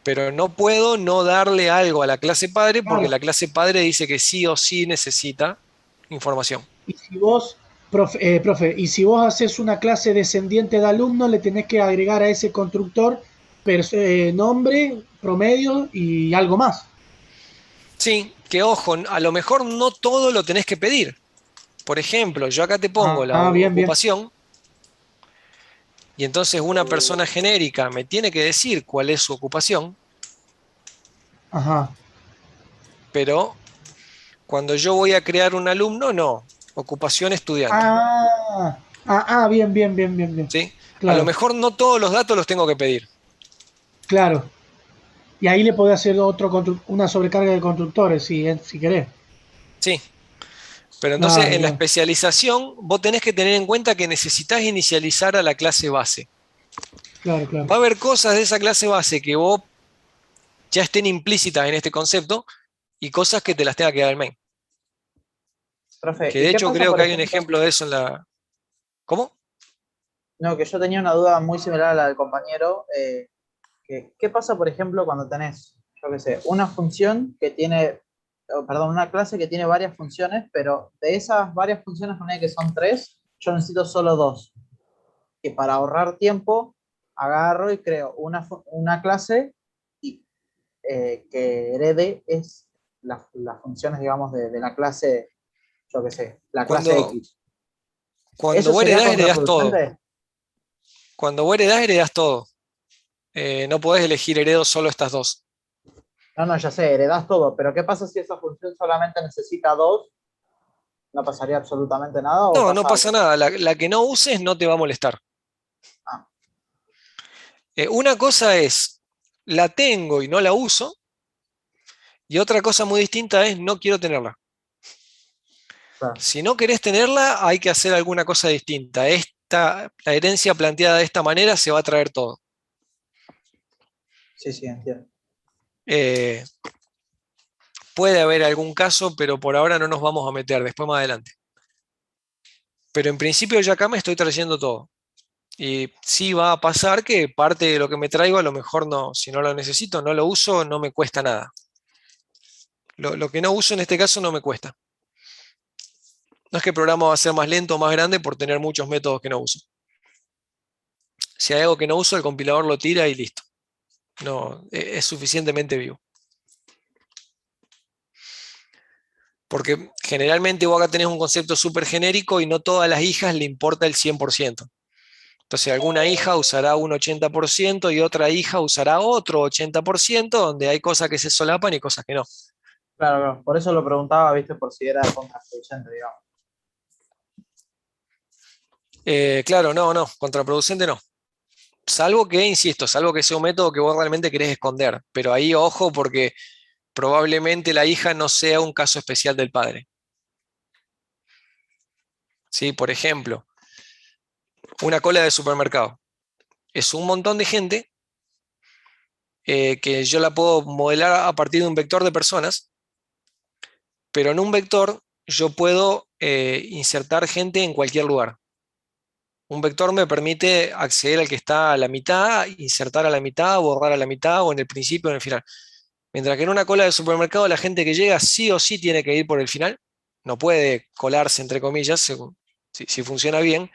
Pero no puedo no darle algo a la clase padre porque Claro. la clase padre dice que sí o sí necesita información. Y si vos, profe, y si vos haces una clase descendiente de alumnos, le tenés que agregar a ese constructor nombre, promedio y algo más. Sí, que ojo, a lo mejor no todo lo tenés que pedir. Por ejemplo, yo acá te pongo la Bien, bien. ocupación y entonces una persona genérica me tiene que decir cuál es su ocupación, Ajá. pero cuando yo voy a crear un alumno, no, ocupación estudiante. Bien, bien, bien, bien, bien. ¿Sí? A lo Claro, mejor no todos los datos los tengo que pedir. claro. Y ahí le podés hacer una sobrecarga de constructores, si querés. Sí, pero entonces Claro, en la claro, especialización vos tenés que tener en cuenta que necesitas inicializar a la clase base. claro, claro. Va a haber cosas de esa clase base que vos ya estén implícitas en este concepto y cosas que te las tenga que dar el main. Profe, Que ¿y de qué hecho pasa, creo por que hay un ejemplo? ejemplo de eso en la... ¿Cómo? No, que yo tenía una duda muy similar a la del compañero. ¿Qué pasa, por ejemplo, cuando tenés yo qué sé, una función que tiene, perdón, una clase que tiene varias funciones, pero de esas varias funciones, ponele que son 3, yo necesito solo 2. Y para ahorrar tiempo, agarro y creo una clase y, que herede las funciones, digamos, de la clase, yo qué sé, la clase Cuando, X. cuando ¿Eso vos sería heredás todo. contraproducente? Cuando vos heredás todo. No podés elegir heredo solo estas dos. No, no, ya sé, heredás todo, pero ¿qué pasa si esa función solamente necesita 2? ¿No pasaría absolutamente nada o No, no pasa pasa algo? nada. La que no uses no te va a molestar. Ah, Una cosa es, la tengo y no la uso, y otra cosa muy distinta es, no quiero tenerla. claro. Si no querés tenerla, hay que hacer alguna cosa distinta. La herencia planteada de esta manera se va a traer todo. Sí, sí, entiendo. Eh, Puede haber algún caso, pero por ahora no nos vamos a meter, después más adelante. Pero en principio yo acá me estoy trayendo todo. Y sí va a pasar que parte de lo que me traigo a lo mejor no, si no lo necesito, no lo uso, no me cuesta nada. Lo que no uso en este caso no me cuesta. No es que el programa va a ser más lento o más grande por tener muchos métodos que no uso. Si hay algo que no uso, el compilador lo tira y listo. No, es suficientemente vivo. Porque generalmente vos acá tenés un concepto súper genérico y no todas las hijas le importa el 100%. Entonces alguna hija usará un 80% y otra hija usará otro 80%, donde hay cosas que se solapan y cosas que no. Claro, claro. Por eso lo preguntaba, viste, por si era contraproducente, digamos. Claro, no, contraproducente no. Salvo que, insisto, salvo que sea un método que vos realmente querés esconder. Pero ahí ojo porque probablemente la hija no sea un caso especial del padre. ¿Sí? Por ejemplo, una cola de supermercado. Es un montón de gente que yo la puedo modelar a partir de un vector de personas, pero en un vector yo puedo insertar gente en cualquier lugar. Un vector me permite acceder al que está a la mitad, insertar a la mitad, borrar a la mitad o en el principio o en el final. Mientras que en una cola de supermercado la gente que llega sí o sí tiene que ir por el final, no puede colarse entre comillas, si funciona bien,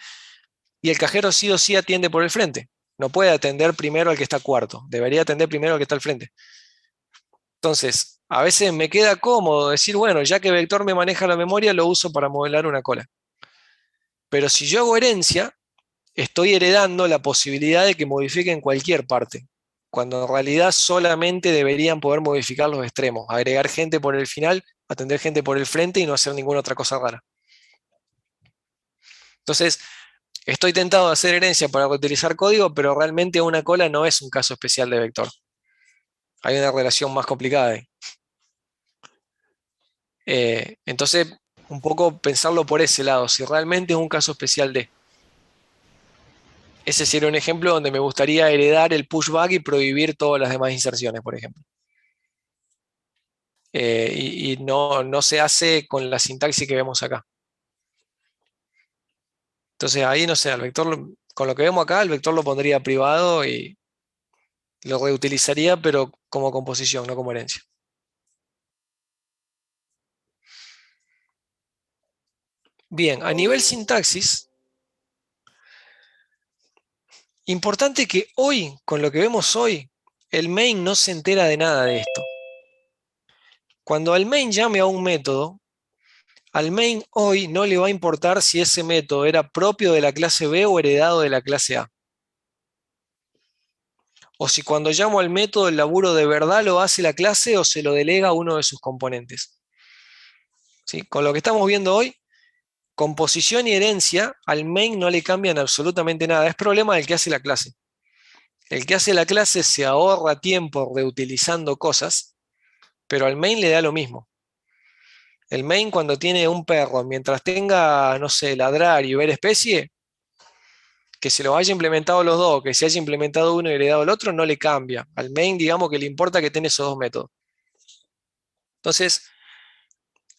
y el cajero sí o sí atiende por el frente. No puede atender primero al que está cuarto, debería atender primero al que está al frente. Entonces, a veces me queda cómodo decir, bueno, ya que vector me maneja la memoria, lo uso para modelar una cola. Pero si yo hago herencia, estoy heredando la posibilidad de que modifiquen cualquier parte, cuando en realidad solamente deberían poder modificar los extremos, agregar gente por el final, atender gente por el frente y no hacer ninguna otra cosa rara. Entonces, estoy tentado de hacer herencia para reutilizar código, pero realmente una cola no es un caso especial de vector. Hay una relación más complicada ahí. Entonces, un poco pensarlo por ese lado, si realmente es un caso especial de. Ese sería un ejemplo donde me gustaría heredar el pushback y prohibir todas las demás inserciones, por ejemplo. Y no se hace con la sintaxis que vemos acá. Entonces ahí no sé, al vector, con lo que vemos acá, el vector lo pondría privado y lo reutilizaría, pero como composición, no como herencia. Bien, a nivel sintaxis, importante que hoy, con lo que vemos hoy, el main no se entera de nada de esto. Cuando al main llame a un método, al main hoy no le va a importar si ese método era propio de la clase B o heredado de la clase A. O si cuando llamo al método el laburo de verdad lo hace la clase o se lo delega a uno de sus componentes. ¿Sí? Con lo que estamos viendo hoy, composición y herencia al main no le cambian absolutamente nada. Es problema del que hace la clase. El que hace la clase se ahorra tiempo reutilizando cosas, pero al main le da lo mismo. El main cuando tiene un perro, mientras tenga, no sé, ladrar y ver especie, que se lo haya implementado los dos, que se haya implementado uno y heredado el otro, no le cambia. Al main, digamos que le importa que tenga esos dos métodos. Entonces,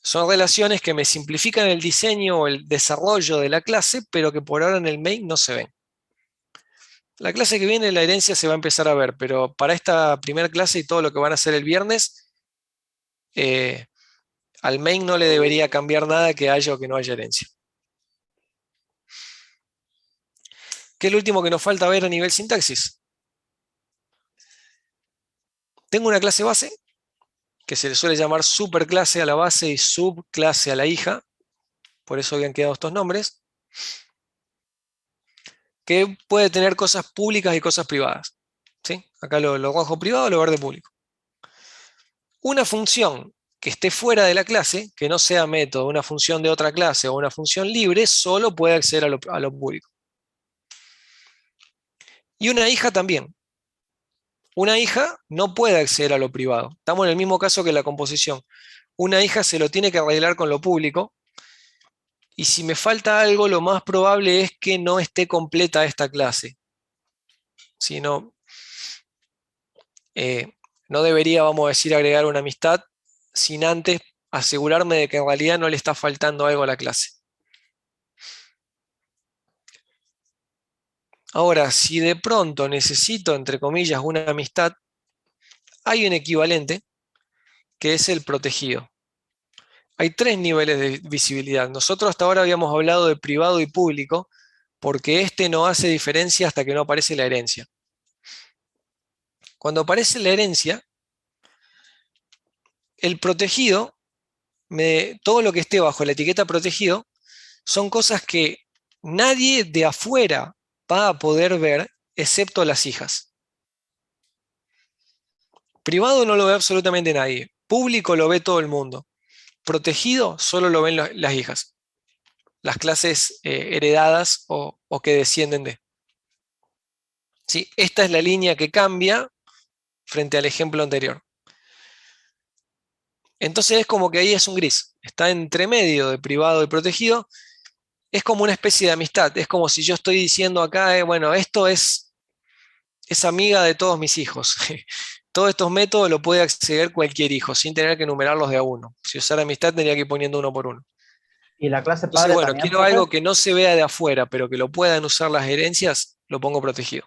son relaciones que me simplifican el diseño o el desarrollo de la clase, pero que por ahora en el main no se ven. La clase que viene la herencia se va a empezar a ver, pero para esta primera clase y todo lo que van a hacer el viernes, eh, al main no le debería cambiar nada que haya o que no haya herencia. ¿Qué es lo último que nos falta ver a nivel sintaxis? Tengo una clase base, que se le suele llamar superclase a la base y subclase a la hija, por eso habían quedado estos nombres, que puede tener cosas públicas y cosas privadas. ¿Sí? Acá lo rojo privado, lo verde público. Una función que esté fuera de la clase, que no sea método, una función de otra clase o una función libre, solo puede acceder a lo público. Y una hija también. Una hija no puede acceder a lo privado. Estamos en el mismo caso que la composición. Una hija se lo tiene que arreglar con lo público, y si me falta algo, lo más probable es que no esté completa esta clase. Si no, no debería, vamos a decir, agregar una amistad sin antes asegurarme de que en realidad no le está faltando algo a la clase. Ahora, si de pronto necesito, entre comillas, una amistad, hay un equivalente que es el protegido. Hay tres niveles de visibilidad. Nosotros hasta ahora habíamos hablado de privado y público, porque este no hace diferencia hasta que no aparece la herencia. Cuando aparece la herencia, el protegido, todo lo que esté bajo la etiqueta protegido, son cosas que nadie de afuera va a poder ver, excepto las hijas. Privado no lo ve absolutamente nadie. Público lo ve todo el mundo. Protegido solo lo ven las hijas. Las clases heredadas o que descienden de. ¿Sí? Esta es la línea que cambia frente al ejemplo anterior. Entonces es como que ahí es un gris. Está entre medio de privado y protegido. Es como una especie de amistad. Es como si yo estoy diciendo acá, bueno, esto es amiga de todos mis hijos. Todos estos métodos lo puede acceder cualquier hijo, sin tener que enumerarlos de a uno. Si usara amistad, tendría que ir poniendo uno por uno. ¿Y la clase Entonces, padre bueno, también, quiero profe? algo que no se vea de afuera, pero que lo puedan usar las herencias, lo pongo protegido.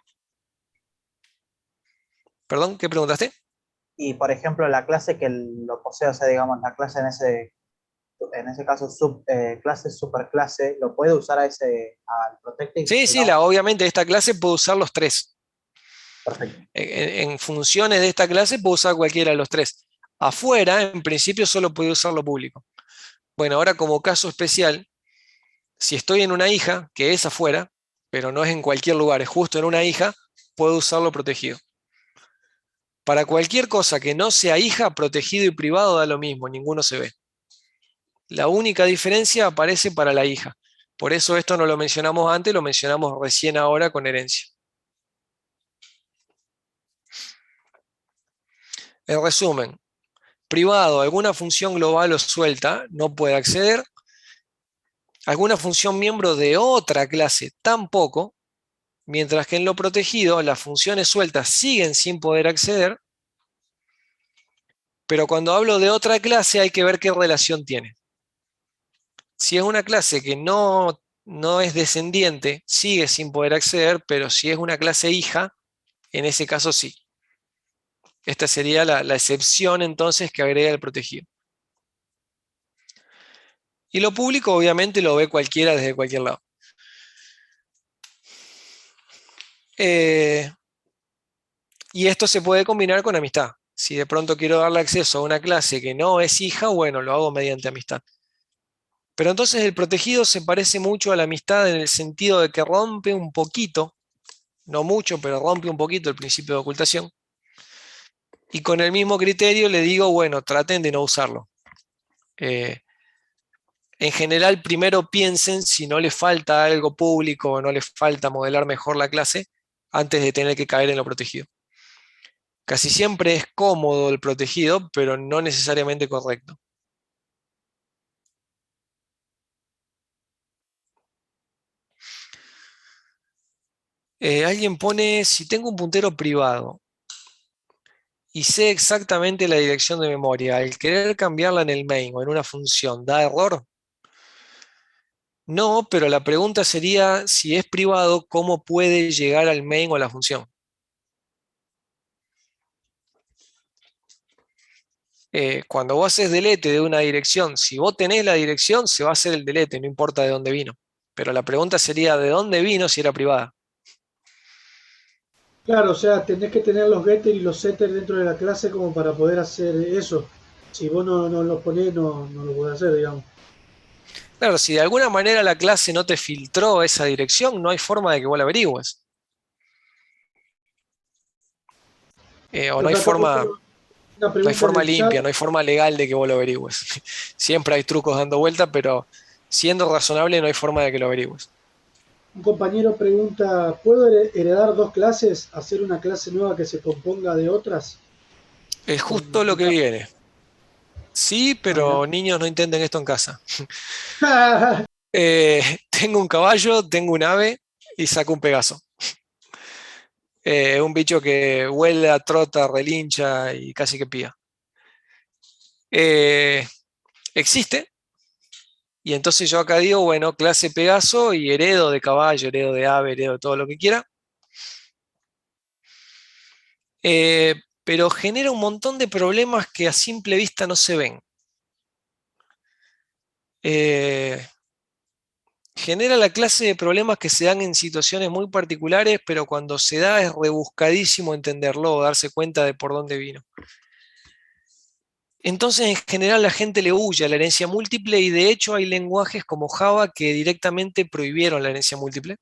¿Perdón? ¿Qué preguntaste? Y por ejemplo, la clase que lo posee, o sea, digamos, la clase en ese caso, clase, superclase, ¿lo puede usar al Protective, Sí, sí, digamos? obviamente esta clase puede usar los tres. Perfecto. En funciones de esta clase puedo usar cualquiera de los tres. Afuera, en principio, solo puede usar lo público. Bueno, ahora como caso especial, si estoy en una hija, que es afuera, pero no es en cualquier lugar, es justo en una hija, puedo usarlo protegido. Para cualquier cosa que no sea hija, protegido y privado da lo mismo, ninguno se ve. La única diferencia aparece para la hija. Por eso esto no lo mencionamos antes, lo mencionamos recién ahora con herencia. En resumen, privado, alguna función global o suelta no puede acceder. Alguna función miembro de otra clase tampoco, mientras que en lo protegido las funciones sueltas siguen sin poder acceder, pero cuando hablo de otra clase hay que ver qué relación tiene. Si es una clase que no es descendiente, sigue sin poder acceder, pero si es una clase hija, en ese caso sí. Esta sería la excepción entonces que agrega el protegido. Y lo público obviamente lo ve cualquiera desde cualquier lado. Y esto se puede combinar con amistad. Si de pronto quiero darle acceso a una clase que no es hija, bueno, lo hago mediante amistad. Pero entonces el protegido se parece mucho a la amistad en el sentido de que rompe un poquito, no mucho, pero rompe un poquito el principio de ocultación. Y con el mismo criterio le digo, bueno, traten de no usarlo. En general, primero piensen si no les falta algo público o no les falta modelar mejor la clase antes de tener que caer en lo protegido. Casi siempre es cómodo el protegido, pero no necesariamente correcto. Alguien pone, si tengo un puntero privado y sé exactamente la dirección de memoria, al querer cambiarla en el main o en una función, ¿da error? No, pero la pregunta sería, si es privado, ¿cómo puede llegar al main o a la función? Cuando vos haces delete de una dirección, si vos tenés la dirección, se va a hacer el delete, no importa de dónde vino. Pero la pregunta sería, ¿de dónde vino si era privada? Claro, o sea, tenés que tener los getters y los setters dentro de la clase como para poder hacer eso. Si vos no los ponés, no lo podés hacer, digamos. Claro, si de alguna manera la clase no te filtró esa dirección, no hay forma de que vos la averigües. O no hay Acá estamos forma, con una no hay pregunta en forma el chat. limpia, no hay forma legal de que vos lo averigües. Siempre hay trucos dando vuelta, pero siendo razonable no hay forma de que lo averigües. Un compañero pregunta, ¿puedo heredar dos clases, hacer una clase nueva que se componga de otras? Es Con justo lo que una... viene. Sí, Ah, mirá. pero niños no intenten esto en casa. Tengo un caballo, tengo un ave y saco un Pegaso. Un bicho que vuela, trota, relincha y casi que pía. Eh, existe, y entonces yo acá digo, bueno, clase Pegaso y heredo de caballo, heredo de ave, heredo de todo lo que quiera. Pero genera un montón de problemas que a simple vista no se ven. Eh, genera la clase de problemas que se dan en situaciones muy particulares, pero cuando se da es rebuscadísimo entenderlo o darse cuenta de por dónde vino. Entonces, en general, la gente le huye a la herencia múltiple y de hecho hay lenguajes como Java que directamente prohibieron la herencia múltiple.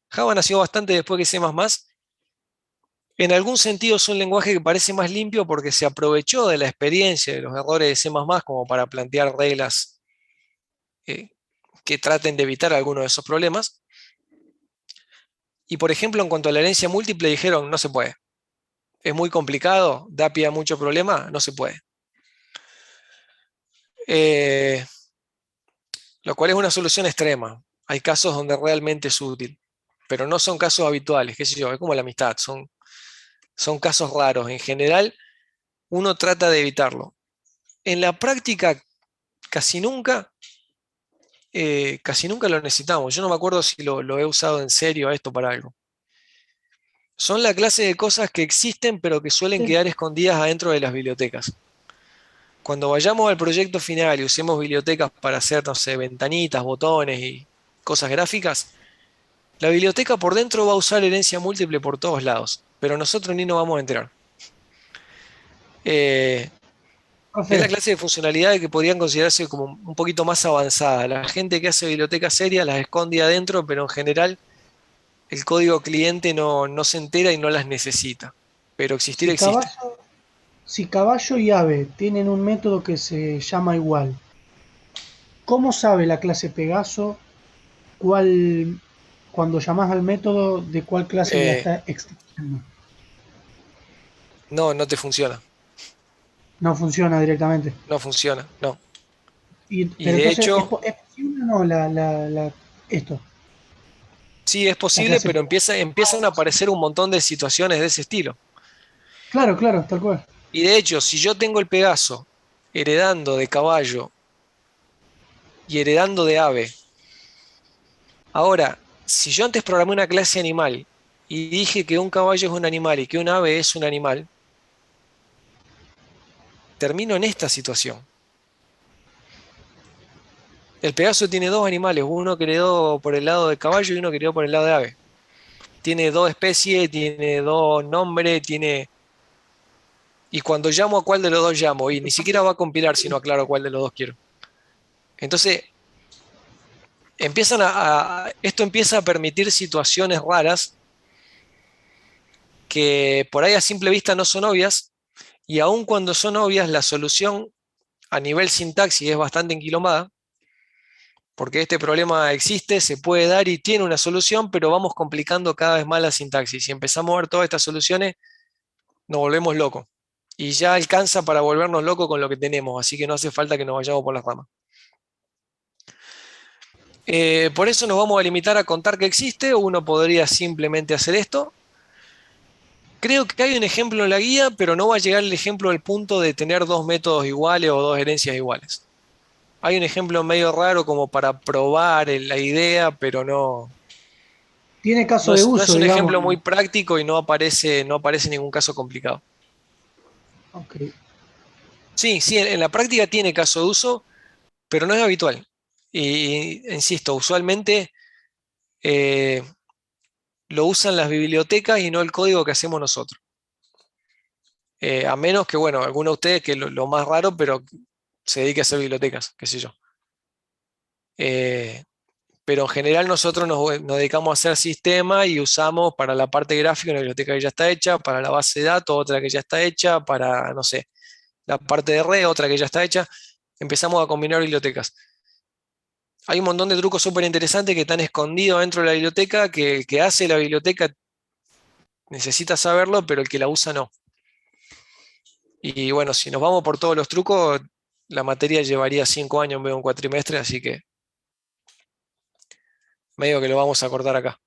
Java nació bastante después que C++. En algún sentido es un lenguaje que parece más limpio porque se aprovechó de la experiencia de los errores de C++ como para plantear reglas eh, que traten de evitar algunos de esos problemas. Y por ejemplo, en cuanto a la herencia múltiple, dijeron no se puede. Es muy complicado, da pie a mucho problema, no se puede. Eh, lo cual es una solución extrema. Hay casos donde realmente es útil, pero no son casos habituales, qué sé yo, es como la amistad, son casos raros. En general, uno trata de evitarlo. En la práctica, casi nunca, casi nunca lo necesitamos. Yo no me acuerdo si lo he usado en serio a esto para algo. Son la clase de cosas que existen, pero que suelen Sí. quedar escondidas adentro de las bibliotecas. Cuando vayamos al proyecto final y usemos bibliotecas para hacer, no sé, ventanitas, botones y cosas gráficas, la biblioteca por dentro va a usar herencia múltiple por todos lados, pero nosotros ni nos vamos a enterar. Eh, es la Profe, clase de funcionalidades que podrían considerarse como un poquito más avanzada. La gente que hace bibliotecas serias las esconde adentro, pero en general el código cliente no se entera y no las necesita. Pero existir si existe. caballo, si caballo y ave tienen un método que se llama igual, ¿cómo sabe la clase Pegaso cuál, cuando llamas al método, de cuál clase la Eh, está extrayendo? no te funciona. No funciona directamente. No funciona, no. Y Pero de entonces, hecho, ¿es posible o no esto? sí es La posible, clase pero Pegaso. empiezan a aparecer un montón de situaciones de ese estilo. Claro, claro, tal cual. Y de hecho, si yo tengo el Pegaso heredando de caballo y heredando de ave, ahora, si yo antes programé una clase animal y dije que un caballo es un animal y que un ave es un animal, termino en esta situación. El Pegaso tiene dos animales, uno que heredó por el lado de caballo y uno que heredó por el lado de ave. Tiene dos especies, tiene dos nombres, tiene... Y cuando llamo a cuál de los dos llamo, y ni siquiera va a compilar si no aclaro cuál de los dos quiero. Entonces, esto empieza a permitir situaciones raras que por ahí a simple vista no son obvias, y aun cuando son obvias, la solución a nivel sintaxis es bastante enquilombada, porque este problema existe, se puede dar y tiene una solución, pero vamos complicando cada vez más la sintaxis. Si empezamos a ver todas estas soluciones, nos volvemos locos. Y ya alcanza para volvernos locos con lo que tenemos, así que no hace falta que nos vayamos por las ramas. Por eso nos vamos a limitar a contar que existe. Uno podría simplemente hacer esto. Creo que hay un ejemplo en la guía, pero no va a llegar el ejemplo al punto de tener dos métodos iguales o dos herencias iguales. Hay un ejemplo medio raro como para probar la idea, pero Tiene caso no de es, no es uso, un digamos. ejemplo muy práctico y no aparece ningún caso complicado. Ok. Sí, sí, en la práctica tiene caso de uso, pero no es habitual. Y insisto, usualmente eh, lo usan las bibliotecas y no el código que hacemos nosotros. A menos que, bueno, alguno de ustedes que lo más raro, pero se dedique a hacer bibliotecas, qué sé yo. Eh, pero en general nosotros nos dedicamos a hacer sistema y usamos para la parte gráfica una biblioteca que ya está hecha, para la base de datos otra que ya está hecha, para, no sé, la parte de red otra que ya está hecha. Empezamos a combinar bibliotecas. Hay un montón de trucos súper interesantes que están escondidos dentro de la biblioteca, que el que hace la biblioteca necesita saberlo, pero el que la usa no. Y bueno, si nos vamos por todos los trucos, la materia llevaría 5 años en vez de un cuatrimestre, así que medio que lo vamos a cortar acá.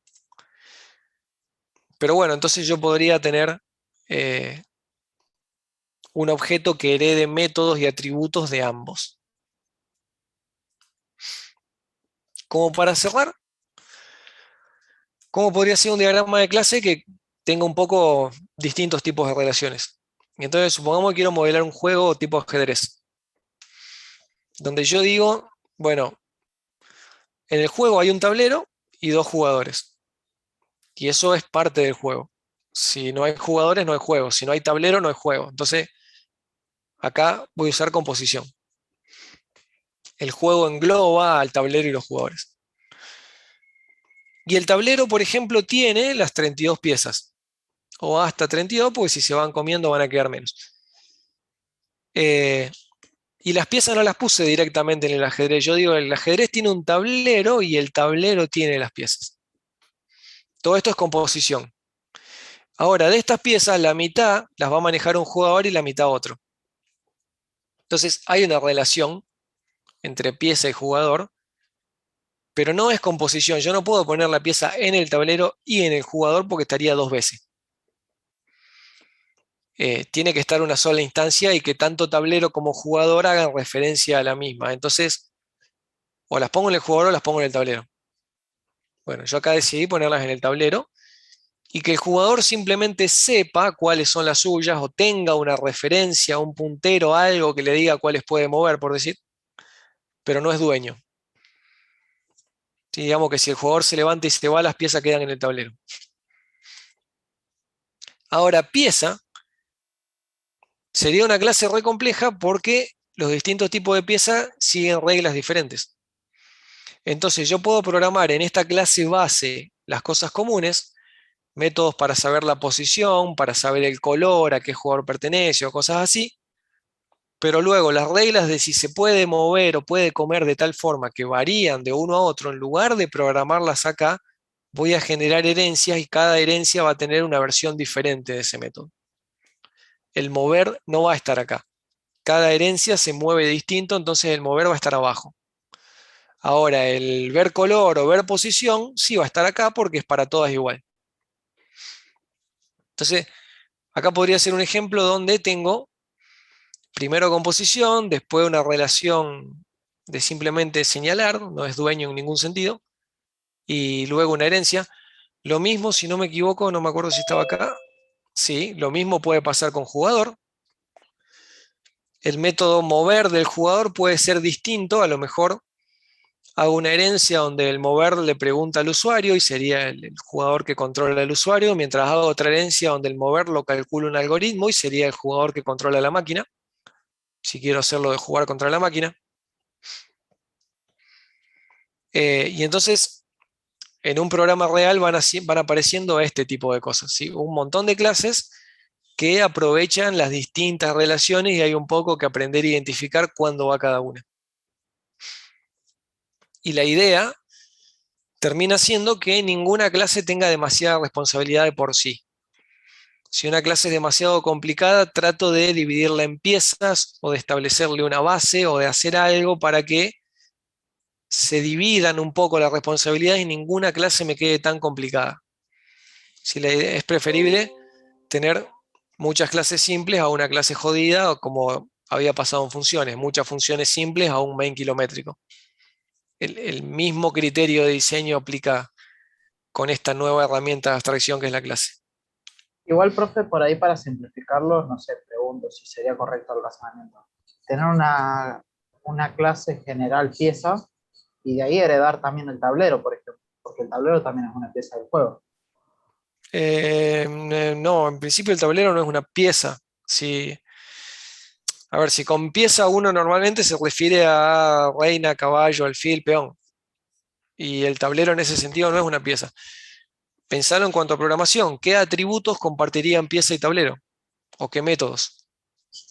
Pero bueno, entonces yo podría tener eh, un objeto que herede métodos y atributos de ambos. Como para cerrar, ¿cómo podría ser un diagrama de clase que tenga un poco distintos tipos de relaciones? Y entonces supongamos que quiero modelar un juego tipo ajedrez, donde yo digo, bueno, en el juego hay un tablero y dos jugadores, y eso es parte del juego. Si no hay jugadores, no hay juego. Si no hay tablero, no hay juego. Entonces, acá voy a usar composición. El juego engloba al tablero y los jugadores. Y el tablero, por ejemplo, tiene las 32 piezas, o hasta 32, porque si se van comiendo van a quedar menos. Eh, y las piezas no las puse directamente en el ajedrez. Yo digo, el ajedrez tiene un tablero y el tablero tiene las piezas. Todo esto es composición. Ahora, de estas piezas, la mitad las va a manejar un jugador y la mitad otro. Entonces, hay una relación entre pieza y jugador, pero no es composición. Yo no puedo poner la pieza en el tablero y en el jugador porque estaría dos veces. Tiene que estar una sola instancia y que tanto tablero como jugador hagan referencia a la misma. Entonces, o las pongo en el jugador o las pongo en el tablero. Bueno, yo acá decidí ponerlas en el tablero y que el jugador simplemente sepa cuáles son las suyas o tenga una referencia, un puntero, algo que le diga cuáles puede mover, por decir, pero no es dueño. Sí, digamos que si el jugador se levanta y se va, las piezas quedan en el tablero. Ahora, pieza sería una clase re compleja porque los distintos tipos de pieza siguen reglas diferentes. Entonces yo puedo programar en esta clase base las cosas comunes, métodos para saber la posición, para saber el color, a qué jugador pertenece o cosas así, pero luego las reglas de si se puede mover o puede comer de tal forma que varían de uno a otro, en lugar de programarlas acá, voy a generar herencias y cada herencia va a tener una versión diferente de ese método. El mover no va a estar acá. Cada herencia se mueve distinto, entonces el mover va a estar abajo. Ahora, el ver color o ver posición sí va a estar acá porque es para todas igual. Entonces, acá podría ser un ejemplo donde tengo primero composición, después una relación de simplemente señalar, no es dueño en ningún sentido, y luego una herencia. Lo mismo, si no me equivoco, no me acuerdo si estaba acá, sí, lo mismo puede pasar con jugador. El método mover del jugador puede ser distinto, a lo mejor hago una herencia donde el mover le pregunta al usuario y sería el jugador que controla al usuario, mientras hago otra herencia donde el mover lo calcula un algoritmo y sería el jugador que controla la máquina, si quiero hacerlo de jugar contra la máquina. Y entonces, en un programa real van apareciendo este tipo de cosas, ¿sí? Un montón de clases que aprovechan las distintas relaciones y hay un poco que aprender a identificar cuándo va cada una. Y la idea termina siendo que ninguna clase tenga demasiada responsabilidad de por sí. Si una clase es demasiado complicada, trato de dividirla en piezas o de establecerle una base o de hacer algo para que se dividan un poco las responsabilidades y ninguna clase me quede tan complicada. Si la idea es preferible tener muchas clases simples a una clase jodida, o como había pasado en funciones, muchas funciones simples a un main kilométrico. El mismo criterio de diseño aplica con esta nueva herramienta de abstracción que es la clase. Igual, profe, por ahí para simplificarlo, no sé, pregunto si sería correcto el razonamiento. Tener una clase general pieza y de ahí heredar también el tablero, por ejemplo, porque el tablero también es una pieza del juego. No, en principio el tablero no es una pieza. A ver, si con pieza uno normalmente se refiere a reina, caballo, alfil, peón. Y el tablero en ese sentido no es una pieza. Pensalo en cuanto a programación. ¿Qué atributos compartirían pieza y tablero? ¿O qué métodos?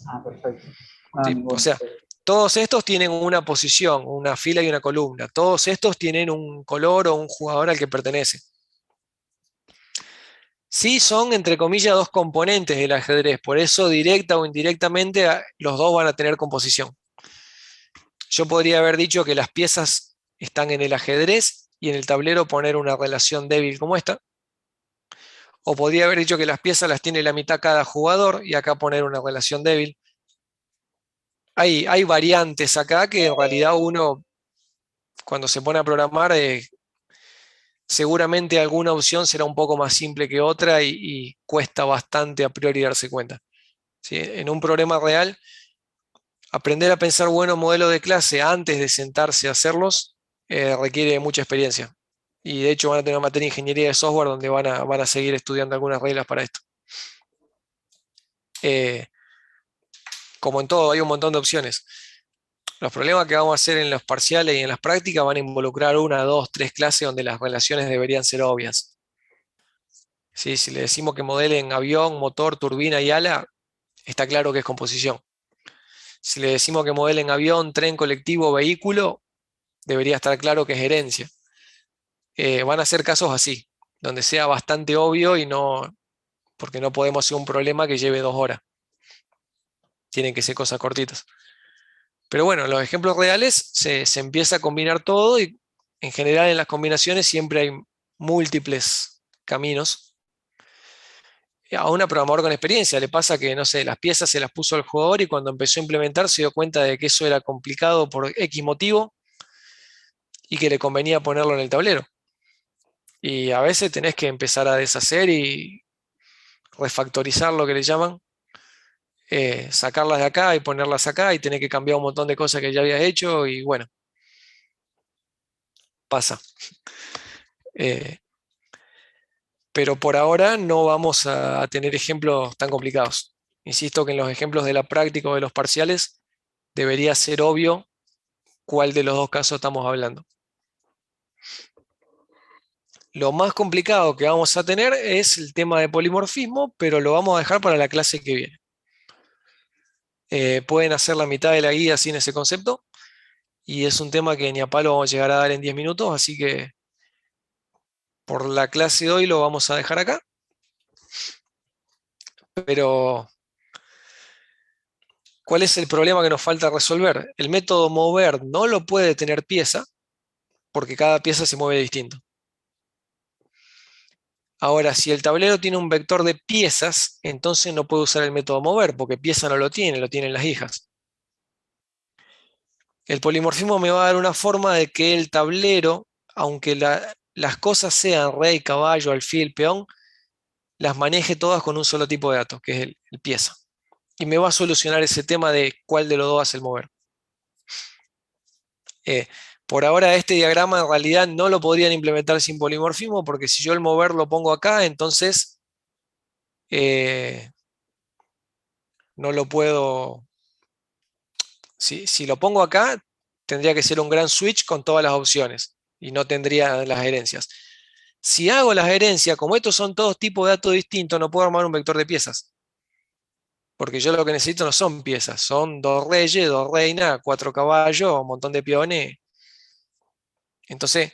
Ah, perfecto. No, ¿Sí? O ninguno. sea, todos estos tienen una posición, una fila y una columna. Todos estos tienen un color o un jugador al que pertenece. Sí son, entre comillas, dos componentes del ajedrez. Por eso, directa o indirectamente, los dos van a tener composición. Yo podría haber dicho que las piezas están en el ajedrez y en el tablero poner una relación débil como esta. O podría haber dicho que las piezas las tiene la mitad cada jugador y acá poner una relación débil. Hay variantes acá que en realidad uno, cuando se pone a programar, seguramente alguna opción será un poco más simple que otra y cuesta bastante a priori darse cuenta. ¿Sí? En un problema real, aprender a pensar buenos modelos de clase antes de sentarse a hacerlos requiere mucha experiencia. Y de hecho van a tener una materia de ingeniería de software donde van a seguir estudiando algunas reglas para esto. Como en todo, hay un montón de opciones. Los problemas que vamos a hacer en los parciales y en las prácticas van a involucrar una, dos, tres clases donde las relaciones deberían ser obvias. ¿Sí? Si le decimos que modelen avión, motor, turbina y ala, está claro que es composición. Si le decimos que modelen avión, tren, colectivo, vehículo, debería estar claro que es herencia. Van a ser casos así, donde sea bastante obvio y no, porque no podemos hacer un problema que lleve 2 horas. Tienen que ser cosas cortitas. Pero bueno, en los ejemplos reales se empieza a combinar todo y en general en las combinaciones siempre hay múltiples caminos. A un programador con experiencia le pasa que, no sé, las piezas se las puso al jugador y cuando empezó a implementar se dio cuenta de que eso era complicado por X motivo y que le convenía ponerlo en el tablero. Y a veces tenés que empezar a deshacer y refactorizar lo que le llaman, sacarlas de acá y ponerlas acá y tenés que cambiar un montón de cosas que ya habías hecho y bueno, pasa. Pero por ahora no vamos a tener ejemplos tan complicados. Insisto que en los ejemplos de la práctica o de los parciales debería ser obvio cuál de los dos casos estamos hablando. Lo más complicado que vamos a tener es el tema de polimorfismo, pero lo vamos a dejar para la clase que viene. Pueden hacer la mitad de la guía sin ese concepto y es un tema que ni a palo vamos a llegar a dar en 10 minutos, así que por la clase de hoy lo vamos a dejar acá. Pero ¿cuál es el problema que nos falta resolver? El método mover no lo puede tener pieza porque cada pieza se mueve distinto. Ahora, si el tablero tiene un vector de piezas, entonces no puede usar el método mover porque pieza no lo tienen las hijas. El polimorfismo me va a dar una forma de que el tablero, aunque las cosas sean rey, caballo, alfil, peón, las maneje todas con un solo tipo de datos, que es el pieza. Y me va a solucionar ese tema de cuál de los dos hace el mover. Por ahora este diagrama en realidad no lo podrían implementar sin polimorfismo, porque si yo el mover lo pongo acá, entonces no lo puedo... Si lo pongo acá, tendría que ser un gran switch con todas las opciones y no tendría las herencias. Si hago las herencias, como estos son todos tipos de datos distintos, no puedo armar un vector de piezas. Porque yo lo que necesito no son piezas, son 2 reyes, 2 reinas, 4 caballos, un montón de peones. Entonces,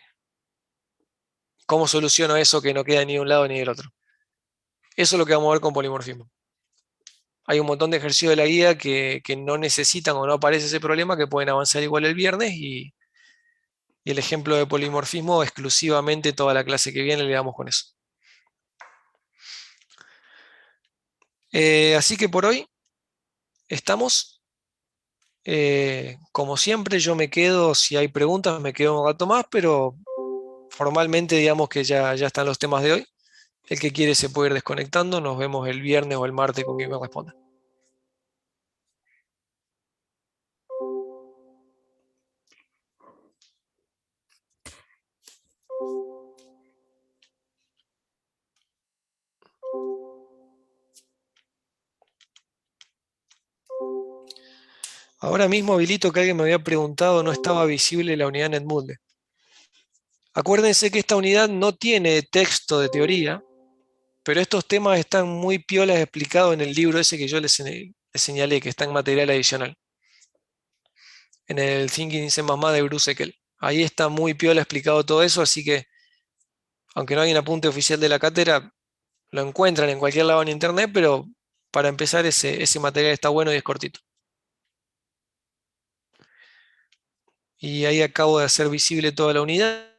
¿cómo soluciono eso que no queda ni de un lado ni del otro? Eso es lo que vamos a ver con polimorfismo. Hay un montón de ejercicios de la guía que no necesitan o no aparece ese problema, que pueden avanzar igual el viernes y el ejemplo de polimorfismo exclusivamente toda la clase que viene le damos con eso. Así que por hoy estamos. Como siempre, yo me quedo, si hay preguntas, me quedo un rato más, pero formalmente digamos que ya están los temas de hoy. El que quiere se puede ir desconectando. Nos vemos el viernes o el martes con quien me responda. Ahora mismo habilito que alguien me había preguntado, no estaba visible la unidad NetMoodle. Acuérdense que esta unidad no tiene texto de teoría, pero estos temas están muy piolas explicados en el libro ese que yo les señalé, que está en material adicional, en el Thinking in C++ de Bruce Eckel. Ahí está muy piola explicado todo eso, así que aunque no hay un apunte oficial de la cátedra, lo encuentran en cualquier lado en internet, pero para empezar ese material está bueno y es cortito. Y ahí acabo de hacer visible toda la unidad.